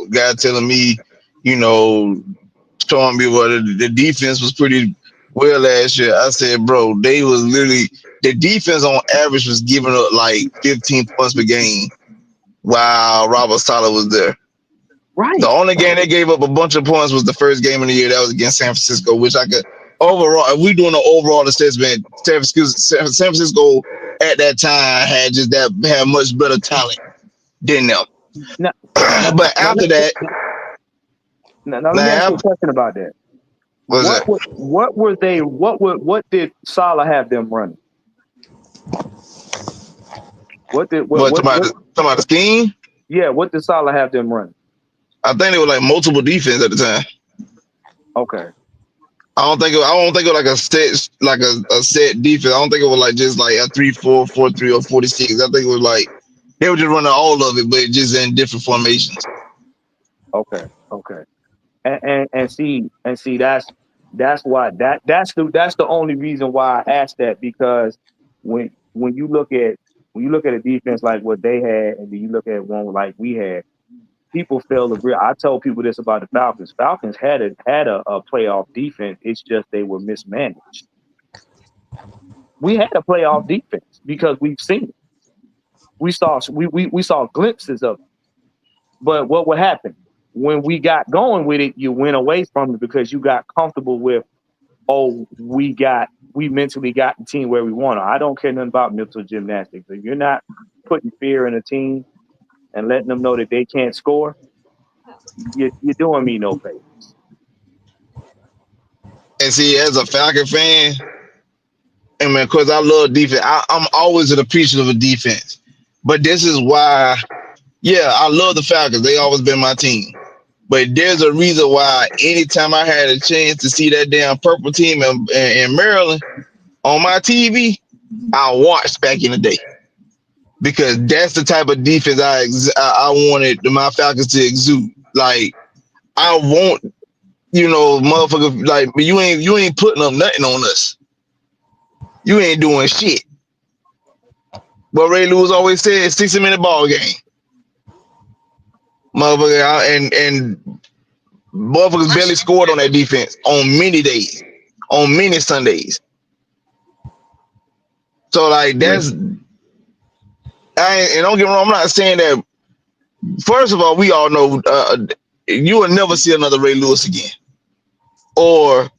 Speaker 4: guy telling me, you know, showing me what the defense was pretty well last year. I said, bro, they was literally the defense on average was giving up like 15 points per game while Robert Saleh was there.
Speaker 3: Right.
Speaker 4: The only game they gave up a bunch of points was the first game of the year. That was against San Francisco, which I could overall. If we doing an overall assessment, San Francisco at that time had much better talent than them.
Speaker 3: Now,
Speaker 4: but after that,
Speaker 3: let me ask you a question about that. What did Saleh have them running?
Speaker 4: Talking about the scheme?
Speaker 3: Yeah, what did Saleh have them running?
Speaker 4: I think they were like multiple defense at the time.
Speaker 3: Okay.
Speaker 4: I don't think it was like a set defense. I don't think it was like just like a 3-4, 4-3, or 46. I think it was like they were just running all of it, but just in different formations.
Speaker 3: Okay. And see that's the only reason why I asked that, because when you look at a defense like what they had and then you look at one like we had, people fail to agree. I told people this about the Falcons. Falcons had a playoff defense. It's just they were mismanaged. We had a playoff defense because we've seen it. We saw glimpses of it. But what would happen? When we got going with it, you went away from it because you got comfortable with, we mentally got the team where we want to. I don't care nothing about mental gymnastics. If you're not putting fear in a team and letting them know that they can't score, you're doing me no favors.
Speaker 4: And see, as a Falcon fan, and man, because I love defense, I'm always an appreciative of defense. But this is why, I love the Falcons. They always been my team. But there's a reason why anytime I had a chance to see that damn purple team in Maryland on my TV, I watched back in the day. Because that's the type of defense I wanted my Falcons to exude. Like, I want, motherfucker, like, but you ain't putting up nothing on us. You ain't doing shit. But Ray Lewis always said, 60-minute ball game. Motherfucker, and motherfuckers barely scored on that defense on many days, on many Sundays. So, like, that's... and don't get me wrong, I'm not saying that. First of all, we all know you will never see another Ray Lewis again, or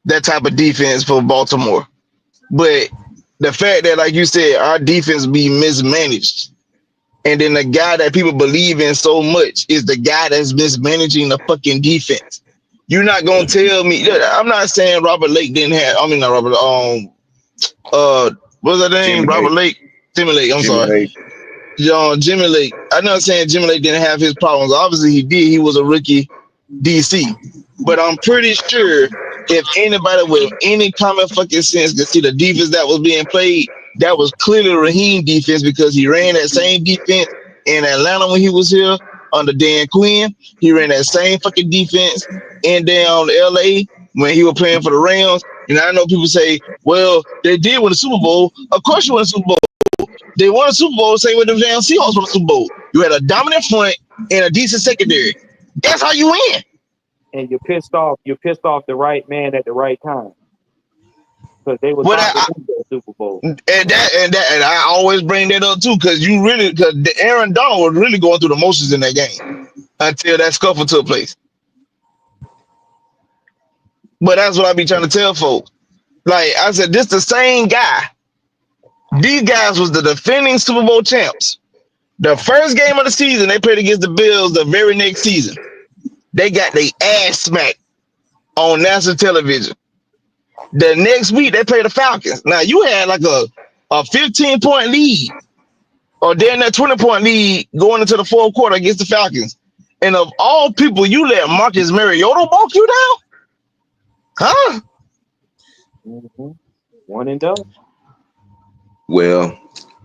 Speaker 4: that type of defense for Baltimore. But the fact that, like you said, our defense be mismanaged, and then the guy that people believe in so much is the guy that's mismanaging the fucking defense. You're not gonna tell me. I'm not saying Robert Lake didn't have. I mean, not Robert. What's that name?
Speaker 2: Jimmy
Speaker 4: Robert Lake. Jimmy Lake. I'm sorry. Jimmy Lake. I'm not saying Jimmy Lake didn't have his problems. Obviously, he did. He was a rookie DC. But I'm pretty sure if anybody with any common fucking sense could see the defense that was being played, that was clearly Raheem defense because he ran that same defense in Atlanta when he was here under Dan Quinn. He ran that same fucking defense in down LA when he was playing for the Rams. And I know people say, well, they did win the Super Bowl. Of course you won the Super Bowl. They won a Super Bowl, same with the damn Seahawks won the Super Bowl. You had a dominant front and a decent secondary. That's how you win.
Speaker 3: And you're pissed off the right man at the right time. Because they was about to win the Super Bowl.
Speaker 4: And I always bring that up too, because Aaron Donald was really going through the motions in that game until that scuffle took place. But that's what I be trying to tell folks. Like I said, this the same guy. These guys was the defending Super Bowl champs. The first game of the season, they played against the Bills the very next season. They got their ass smacked on national television. The next week, they played the Falcons. Now, you had like a 15-point lead or then that 20-point lead going into the fourth quarter against the Falcons. And of all people, you let Marcus Mariota walk you down? Huh?
Speaker 3: Mm-hmm. One and done.
Speaker 2: Well,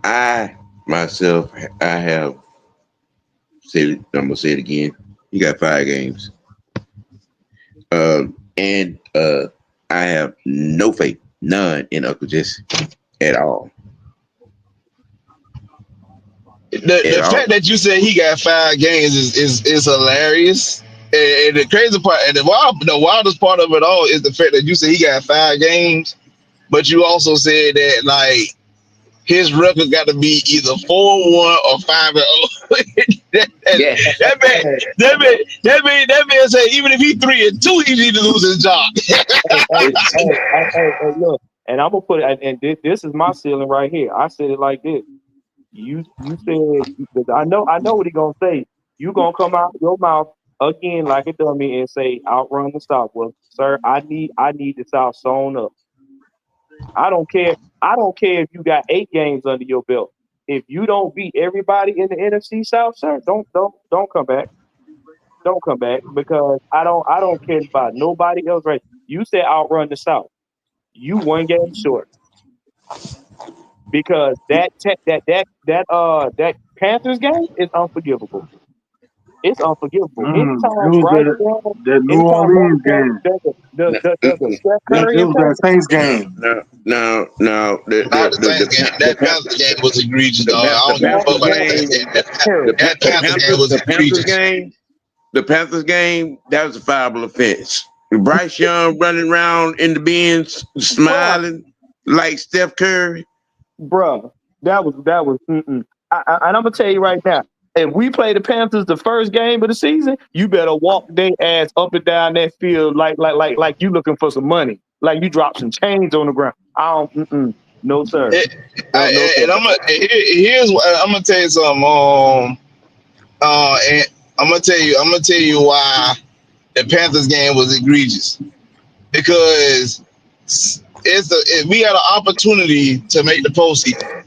Speaker 2: I myself, I have said it, I'm gonna say it again. You got 5 games. And I have no faith, none in Uncle Jesse at all.
Speaker 4: The fact that you said he got 5 games is hilarious. And the crazy part, and the wildest part of it all is the fact that you said he got 5 games, but you also said that like his record got to be either 4-1 or 5-0. That man said even if he 3-2, he need to lose his job.
Speaker 3: Hey, look, and I'm gonna put it, and this is my ceiling right here. I said it like this. You said, because I know what he gonna say. You gonna come out your mouth again like a dummy and say outrun the South. Well, sir, I need the South sewn up. I don't care if you got 8 games under your belt. If you don't beat everybody in the NFC South, sir, don't come back. Don't come back because I don't care about nobody else. Right? You said outrun the South. You 1 game short because that Panthers game is unforgivable. It's unforgivable. Anytime
Speaker 1: that New Orleans game.
Speaker 3: There's a Steph
Speaker 1: It
Speaker 3: Curry
Speaker 1: was that Saints game.
Speaker 2: No.
Speaker 4: That Panthers game was egregious, dog. I don't give a fuck about that Panthers game was egregious.
Speaker 2: The Panthers game, that was a fireable offense. Bryce Young running around in the bins, smiling like Steph Curry.
Speaker 3: Bruh, that was. And I'm gonna tell you right now, if we play the Panthers the first game of the season, you better walk their ass up and down that field like you looking for some money, like you drop some change on the ground. No sir.
Speaker 4: And here's what I'm gonna tell you something. And I'm gonna tell you why the Panthers game was egregious, because we had an opportunity to make the postseason.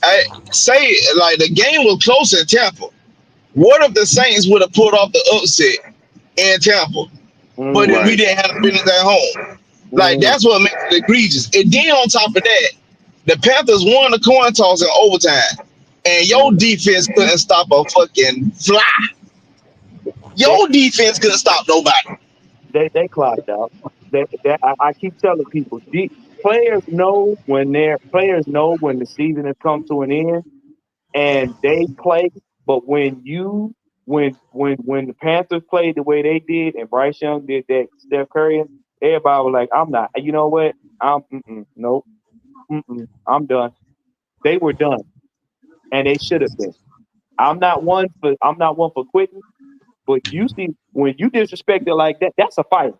Speaker 4: I say like the game was close in Tampa. What if the Saints would have pulled off the upset in Tampa, but if we didn't have business at home? Like that's what makes it egregious. And then on top of that, the Panthers won the coin toss in overtime, and your defense couldn't stop a fucking fly. Your defense couldn't stop nobody.
Speaker 3: They clocked out. I keep telling people, players know when the season has come to an end, and they play. But when the Panthers played the way they did, and Bryce Young did that, Steph Curry, everybody was like, "I'm not." You know what? Nope. I'm done. They were done, and they should have been. I'm not one for quitting. But you see, when you disrespect it like that, that's a fight.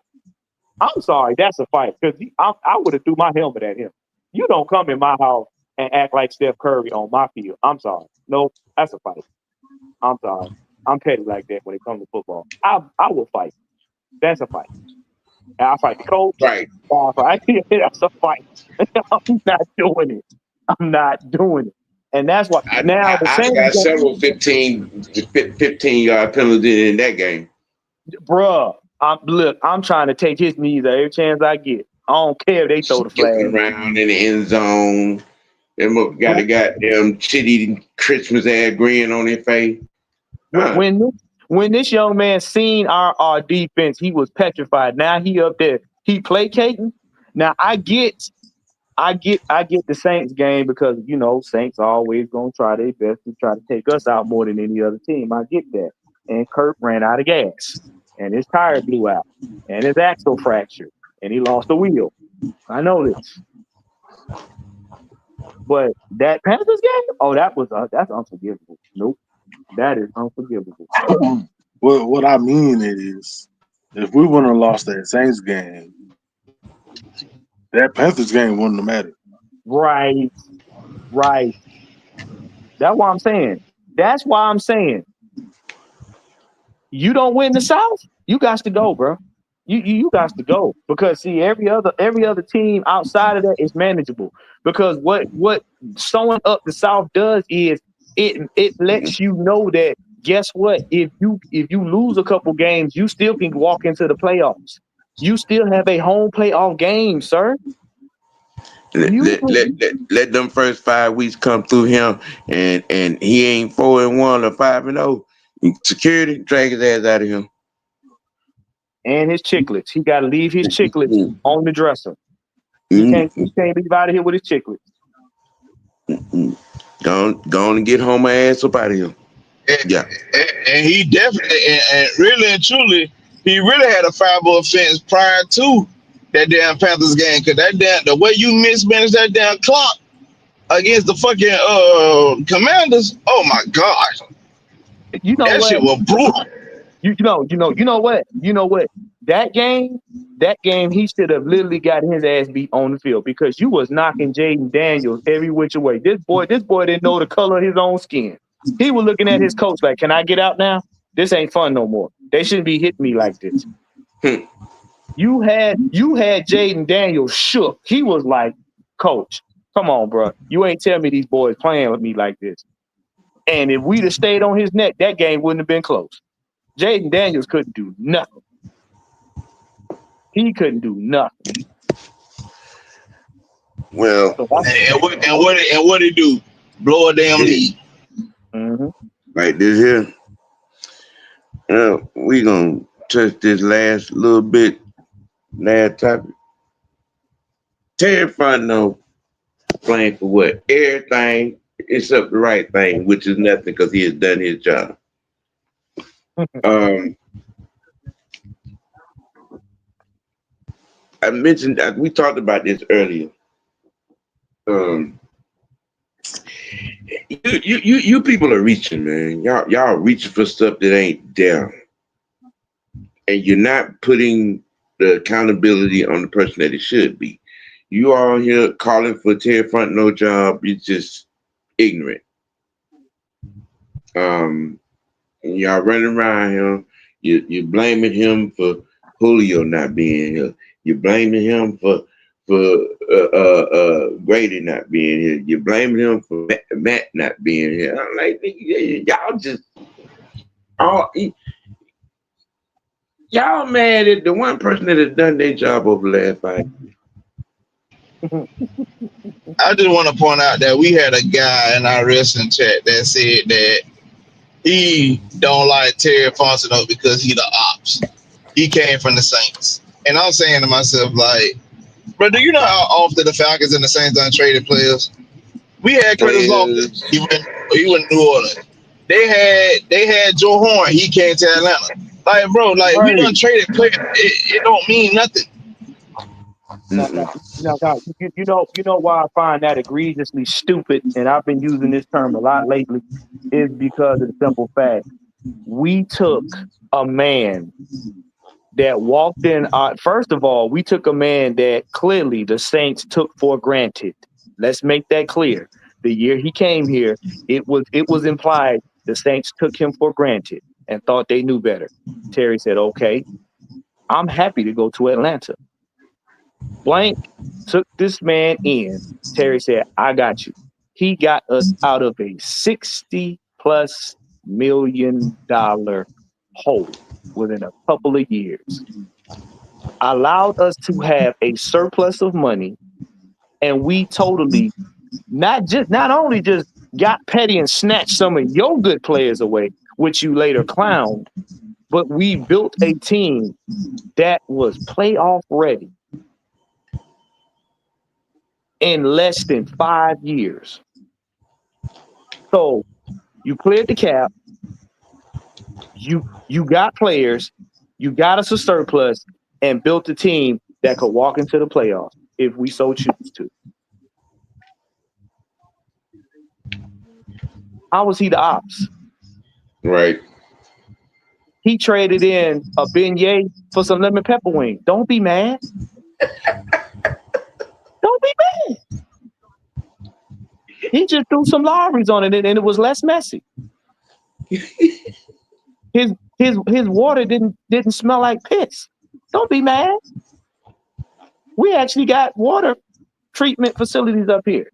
Speaker 3: I'm sorry, that's a fight. Because I would have threw my helmet at him. You don't come in my house and act like Steph Curry on my field. I'm sorry. No, that's a fight. I'm sorry. I'm petty like that when it comes to football. I will fight. That's a fight. And I fight the coach.
Speaker 2: Right.
Speaker 3: That's a fight. I'm not doing it. I'm not doing it. And that's why
Speaker 2: I got several 15-yard penalties in that game.
Speaker 3: Bruh, I'm trying to take his knees every chance I get. I don't care if they throw the flag
Speaker 2: around in the end zone. Them got a goddamn shitty Christmas ass grin on their face.
Speaker 3: When this young man seen our defense, he was petrified. Now he up there, he placating. Now I get the Saints game because Saints always gonna try their best to try to take us out more than any other team. I get that. And Kurt ran out of gas, and his tire blew out, and his axle fractured, and he lost a wheel. I know this. But that Panthers game, that's unforgivable. Nope, that is unforgivable.
Speaker 1: What I mean is, if we wouldn't have lost that Saints game, that Panthers game wouldn't have mattered.
Speaker 3: Right. That's why I'm saying. You don't win the South, you got to go, bro. You got to go because see every other team outside of that is manageable because what sewing up the South does is it lets you know that guess what, if you lose a couple games, you still can walk into the playoffs. You still have a home playoff game, sir.
Speaker 2: Let them first 5 weeks come through him, and he ain't 4-1 or 5-0. Security drag his ass out of him.
Speaker 3: And his chiclets, he got to leave his chiclets on the dresser. He can't leave out of here with his chiclets.
Speaker 2: Go on and get home ass up out of here.
Speaker 4: And he definitely and really and truly, he really had a fireable offense prior to that damn Panthers game because the way you mismanaged that damn clock against the fucking Commanders, oh my gosh, that shit was brutal.
Speaker 3: You know what? That game, he should have literally got his ass beat on the field because you was knocking Jaden Daniels every which way. This boy didn't know the color of his own skin. He was looking at his coach like, "Can I get out now? This ain't fun no more. They shouldn't be hitting me like this." You had Jaden Daniels shook. He was like, "Coach, come on, bro. You ain't telling me these boys playing with me like this." And if we'd have stayed on his neck, that game wouldn't have been close. Jaden Daniels couldn't do nothing. He couldn't do nothing.
Speaker 2: Well,
Speaker 4: and what he do? Blow a damn lead.
Speaker 3: Mm-hmm.
Speaker 2: Right this here. We gonna touch this last little bit. Last topic. Terry Fontenot playing for what? Everything except the right thing, which is nothing because he has done his job. I mentioned that we talked about this earlier. You people are reaching, man. Y'all reaching for stuff that ain't there, and you're not putting the accountability on the person that it should be. You all here calling for Terry Fontenot job. You're just ignorant. And y'all running around him. You're blaming him for Julio not being here. You're blaming him for Grady not being here. You're blaming him for Matt not being here. I'm like, y'all just y'all mad at the one person that has done their job over the last 5 years.
Speaker 4: I just want to point out that we had a guy in our wrestling chat that said that he don't like Terry Fontenot because he the ops. He came from the Saints. And I'm saying to myself, like, bro, do you know how often the Falcons and the Saints done traded players? We had Curtis Lawrence. He went to New Orleans. They had Joe Horn. He came to Atlanta. Like, bro, like we done traded players. It don't mean nothing.
Speaker 3: You know why I find that egregiously stupid, and I've been using this term a lot lately, is because of the simple fact we took a man that walked in. First of all, we took a man that clearly the Saints took for granted. Let's make that clear. The year he came here, it was implied the Saints took him for granted and thought they knew better. Terry said, "Okay, I'm happy to go to Atlanta." Blank took this man in. Terry said, "I got you." He got us out of a $60+ million hole within a couple of years. Allowed us to have a surplus of money, and we totally not only just got petty and snatched some of your good players away, which you later clowned, but we built a team that was playoff ready in less than 5 years. So you cleared the cap, you got players, you got us a surplus, and built a team that could walk into the playoffs if we so choose to. How was he the ops?
Speaker 2: Right.
Speaker 3: He traded in a beignet for some lemon pepper wings. Don't be mad. Don't be mad. He just threw some Lowrys on it, and it was less messy. His water didn't smell like piss. Don't be mad. We actually got water treatment facilities up here.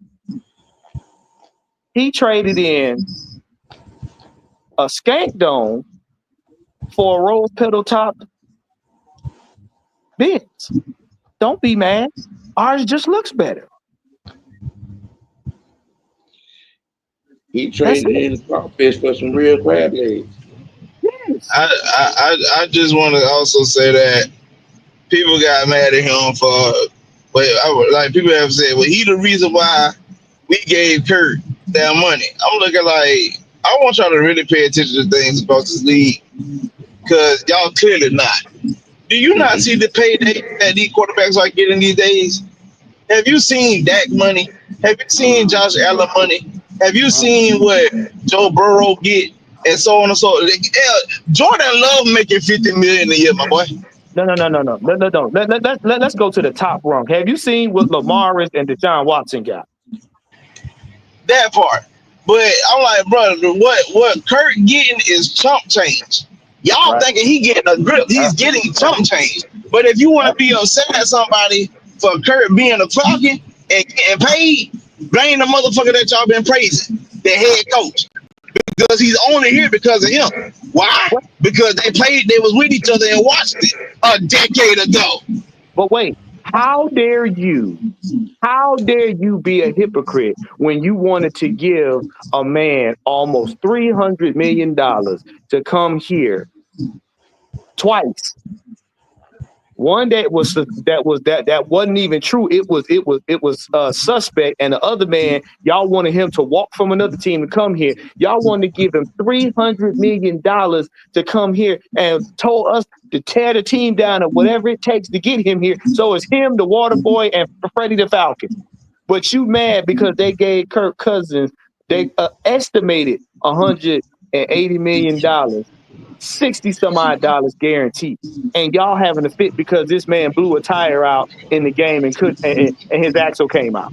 Speaker 3: He traded in a skank dome for a rose petal top Benz. Don't be mad. Ours just looks better.
Speaker 2: He traded in the crawfish for some real crab legs.
Speaker 3: Yes.
Speaker 4: I just want to also say that people got mad at him for, like people have said, well, he the reason why we gave Kurt that money. I'm looking like, I want y'all to really pay attention to things about this league, because y'all clearly not. Do you not see the payday that these quarterbacks are getting these days? Have you seen Dak money? Have you seen Josh Allen money? Have you seen what Joe Burrow get, and so on and so on? Jordan Love making $50 million a year, my boy.
Speaker 3: No. Let's go to the top rung. Have you seen what Lamar and Deshaun Watson got?
Speaker 4: That part. But I'm like, brother, what Kurt getting is chump change. Y'all thinking he getting a grip. He's getting chump change. But if you want to be upset at somebody for Kurt being a Falcon and getting paid, blame the motherfucker that y'all been praising, the head coach. Because he's only here because of him. Why? Because they was with each other in Washington a decade ago.
Speaker 3: But wait, how dare you be a hypocrite when you wanted to give a man almost $300 million to come here twice? One that wasn't even true. It was suspect, and the other man, y'all wanted him to walk from another team to come here. Y'all wanted to give him $300 million to come here, and told us to tear the team down or whatever it takes to get him here. So it's him, the Water Boy, and Freddie the Falcon. But you mad because they gave Kirk Cousins, they estimated $180 million. 60 some odd dollars guaranteed, and y'all having a fit because this man blew a tire out in the game and his axle came out.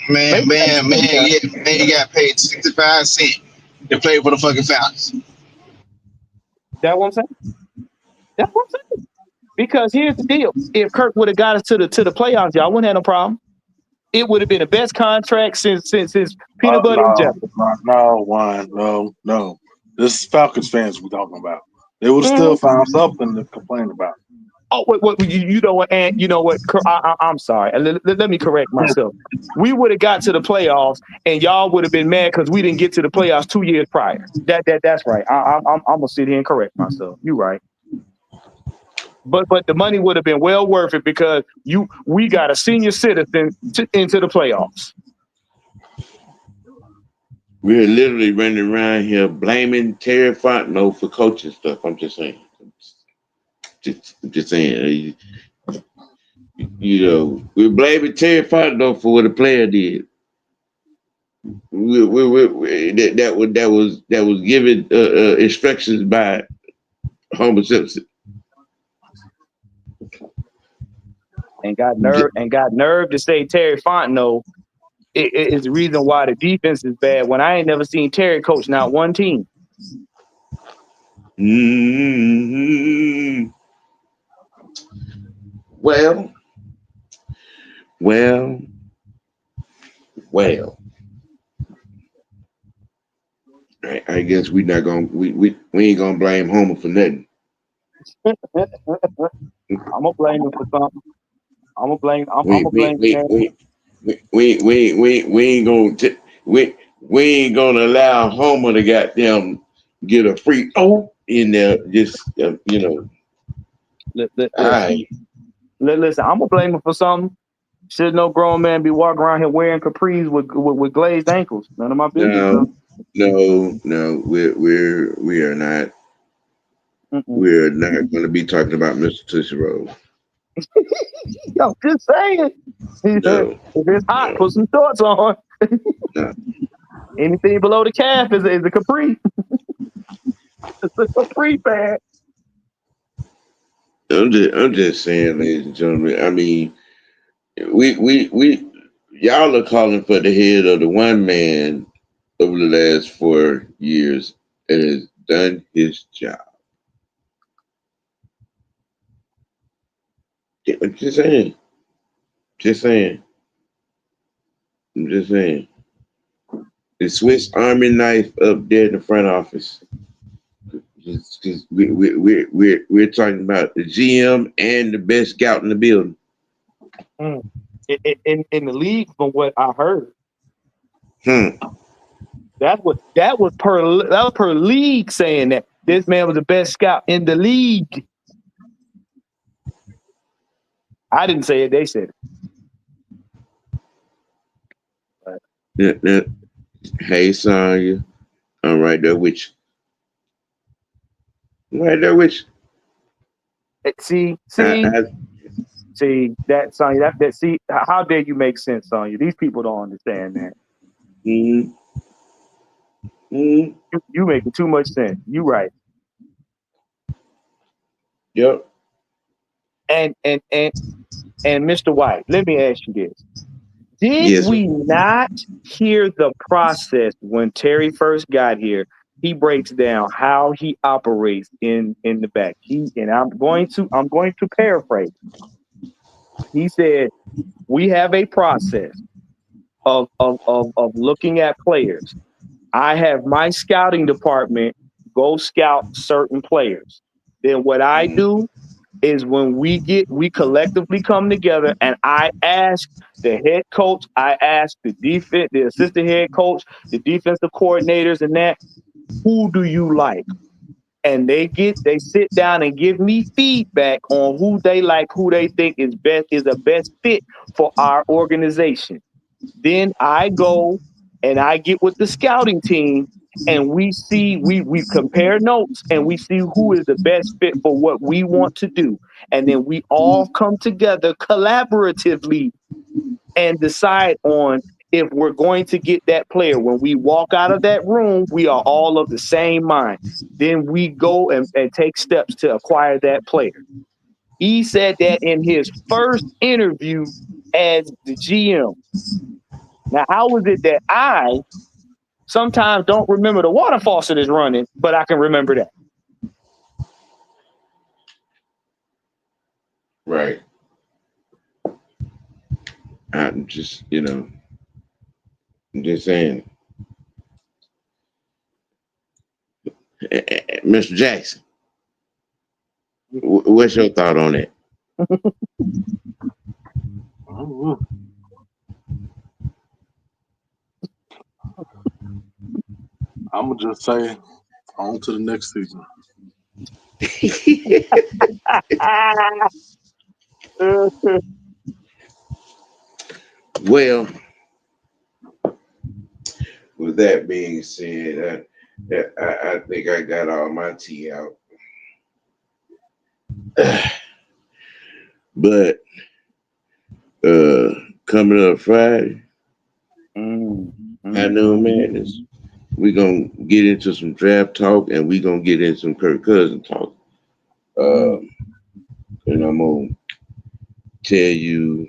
Speaker 4: Man, you got paid 65 cents to play for the fucking Falcons.
Speaker 3: That's what I'm saying. Because here's the deal: if Kirk would have got us to the playoffs, y'all wouldn't have no problem. It would have been the best contract since Peanut Butter and Jelly.
Speaker 1: No. This is Falcons fans we're talking about. They would have still found something to complain about.
Speaker 3: Oh, wait, you know what? And you know what? I'm sorry. Let me correct myself. We would have got to the playoffs, and y'all would have been mad because we didn't get to the playoffs 2 years prior. That's right. I'm gonna sit here and correct myself. You're right. But the money would have been well worth it because we got a senior citizen into the playoffs.
Speaker 2: We're literally running around here blaming Terry Fontenot for coaching stuff. I'm just saying. Just saying. You know, we're blaming Terry Fontenot for what a player did. That was given instructions by Homer Simpson.
Speaker 3: And got nerve to say Terry Fontenot is the reason why the defense is bad when I ain't never seen Terry coach not one team.
Speaker 2: Mm-hmm. Well. I guess we ain't gonna blame Homer for nothing.
Speaker 3: I'm gonna blame him for something. I'm gonna blame him.
Speaker 2: we ain't gonna we ain't gonna allow Homer to goddamn get a free in there. Just
Speaker 3: Listen, listen, I'm gonna blame him for something. Should no grown man be walking around here wearing capris with glazed ankles? None of my business, bro.
Speaker 2: No, we are not.
Speaker 3: Mm-mm.
Speaker 2: We're not going to be talking about Mr. Tootsie Roll.
Speaker 3: Yo, just saying.
Speaker 2: No,
Speaker 3: If it's hot,
Speaker 2: no,
Speaker 3: put some shorts on.
Speaker 2: no.
Speaker 3: Anything below the calf is a capri. It's a capri pad.
Speaker 2: I'm just saying, ladies and gentlemen. I mean, we y'all are calling for the head of the one man over the last 4 years and has done his job. I'm just saying. Just saying. I'm just saying. The Swiss Army knife up there in the front office. Because we're talking about the GM and the best scout in the building.
Speaker 3: In the league, from what I heard,
Speaker 2: Hmm.
Speaker 3: that was per league saying that this man was the best scout in the league. I didn't say it; they said it.
Speaker 2: Yeah. Hey, Sonya, I'm right there with you. Right there with you.
Speaker 3: See
Speaker 2: I,
Speaker 3: that Sonya. That see. How dare you make sense, Sonya? These people don't understand that.
Speaker 2: mm, mm,
Speaker 3: You making too much sense. You right.
Speaker 2: yep.
Speaker 3: And Mr. White, let me ask you this. Did
Speaker 2: Yes, sir.
Speaker 3: we not hear the process when Terry first got here? He breaks down how he operates in the back. I'm going to paraphrase. He said, we have a process of looking at players. I have my scouting department go scout certain players. Then what I
Speaker 2: Mm,
Speaker 3: do is when we collectively come together and I ask the head coach, I ask the assistant head coach, the defensive coordinators and that, who do you like? And they sit down and give me feedback on who they like, who they think is the best fit for our organization. Then I go and I get with the scouting team and we compare notes and we see who is the best fit for what we want to do. And then we all come together collaboratively and decide on if we're going to get that player. When we walk out of that room, we are all of the same mind. Then we go and take steps to acquire that player. He said that in his first interview as the GM. Now, how is it that I sometimes don't remember the water faucet is running, but I can remember that?
Speaker 2: right. I'm just, I'm just saying. Mr. Jackson, what's your thought on it?
Speaker 1: I'm gonna just say, on to the next season.
Speaker 2: Well, with that being said, I think I got all my tea out. But coming up Friday, I know, madness. We're gonna get into some draft talk and we're gonna get into some Kirk Cousins talk. And I'm gonna tell you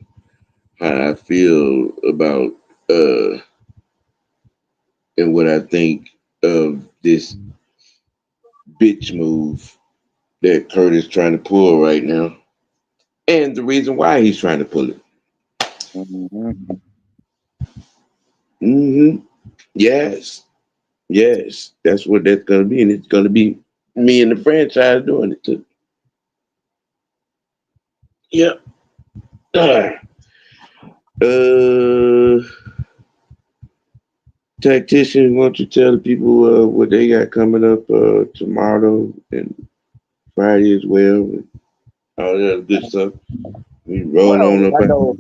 Speaker 2: how I feel about and what I think of this bitch move that Kurt is trying to pull right now, and the reason why he's trying to pull it. Yes, yes, that's what that's gonna be, and it's gonna be me and the franchise doing it too. Yep. Tactician, why don't you tell the people what they got coming up tomorrow and Friday as well, and all that other good stuff. We roll on
Speaker 3: Well,
Speaker 2: up.
Speaker 3: I know.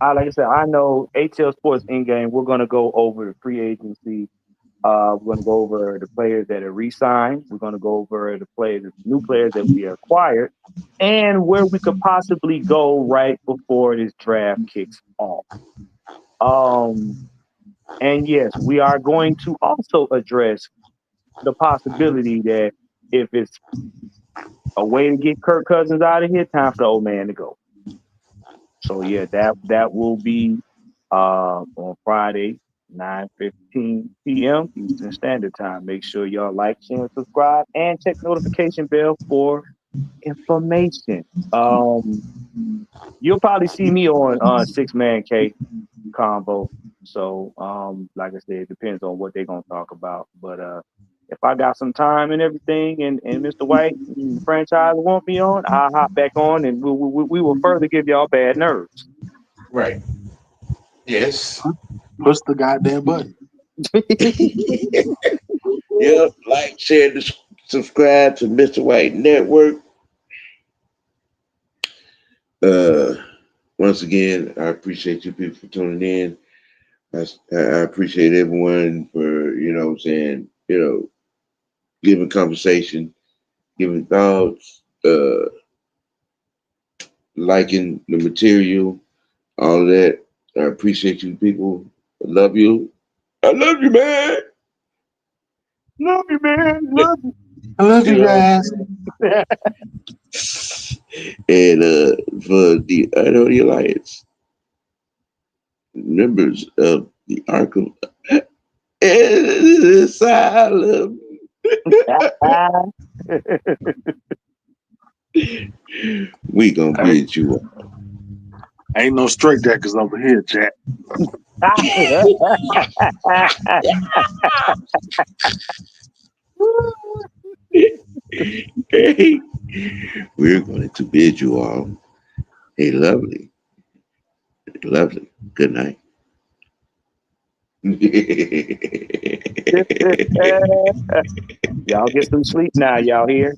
Speaker 3: Like I said, I know HL Sports in game. We're gonna go over the free agency. We're gonna go over the players that are re-signed. We're gonna go over the players, the new players that we acquired, and where we could possibly go right before this draft kicks off. Um, and yes, we are going to also address the possibility that if it's a way to get Kirk Cousins out of here, time for the old man to go. So yeah, that will be on Friday, 9:15 p.m. Eastern Standard Time. Make sure y'all like, share, and subscribe, and check the notification bell for information. Um, you'll probably see me on Six Man K Combo. So like I said, it depends on what they're gonna talk about. But if I got some time and everything, and Mr. White and the franchise want me on, I'll hop back on, and we will further give y'all bad nerves.
Speaker 2: Right. Yes.
Speaker 1: Push the goddamn button.
Speaker 2: Yep. Like, share, subscribe to Mr. White Network. Once again, I appreciate you people for tuning in. I appreciate everyone for, what I'm saying, giving conversation, giving thoughts, liking the material, all of that. I appreciate you people. I love you. I love you, man.
Speaker 3: Love you, man. Love you.
Speaker 1: I love you
Speaker 2: You know.
Speaker 1: guys.
Speaker 2: And for the Unholy Alliance, members of the Arkham Asylum, we gonna bid you up.
Speaker 1: Ain't no straight jackets over here, Jack.
Speaker 2: Hey, we're going to bid you all a lovely, lovely good night.
Speaker 3: Y'all get some sleep now, y'all hear?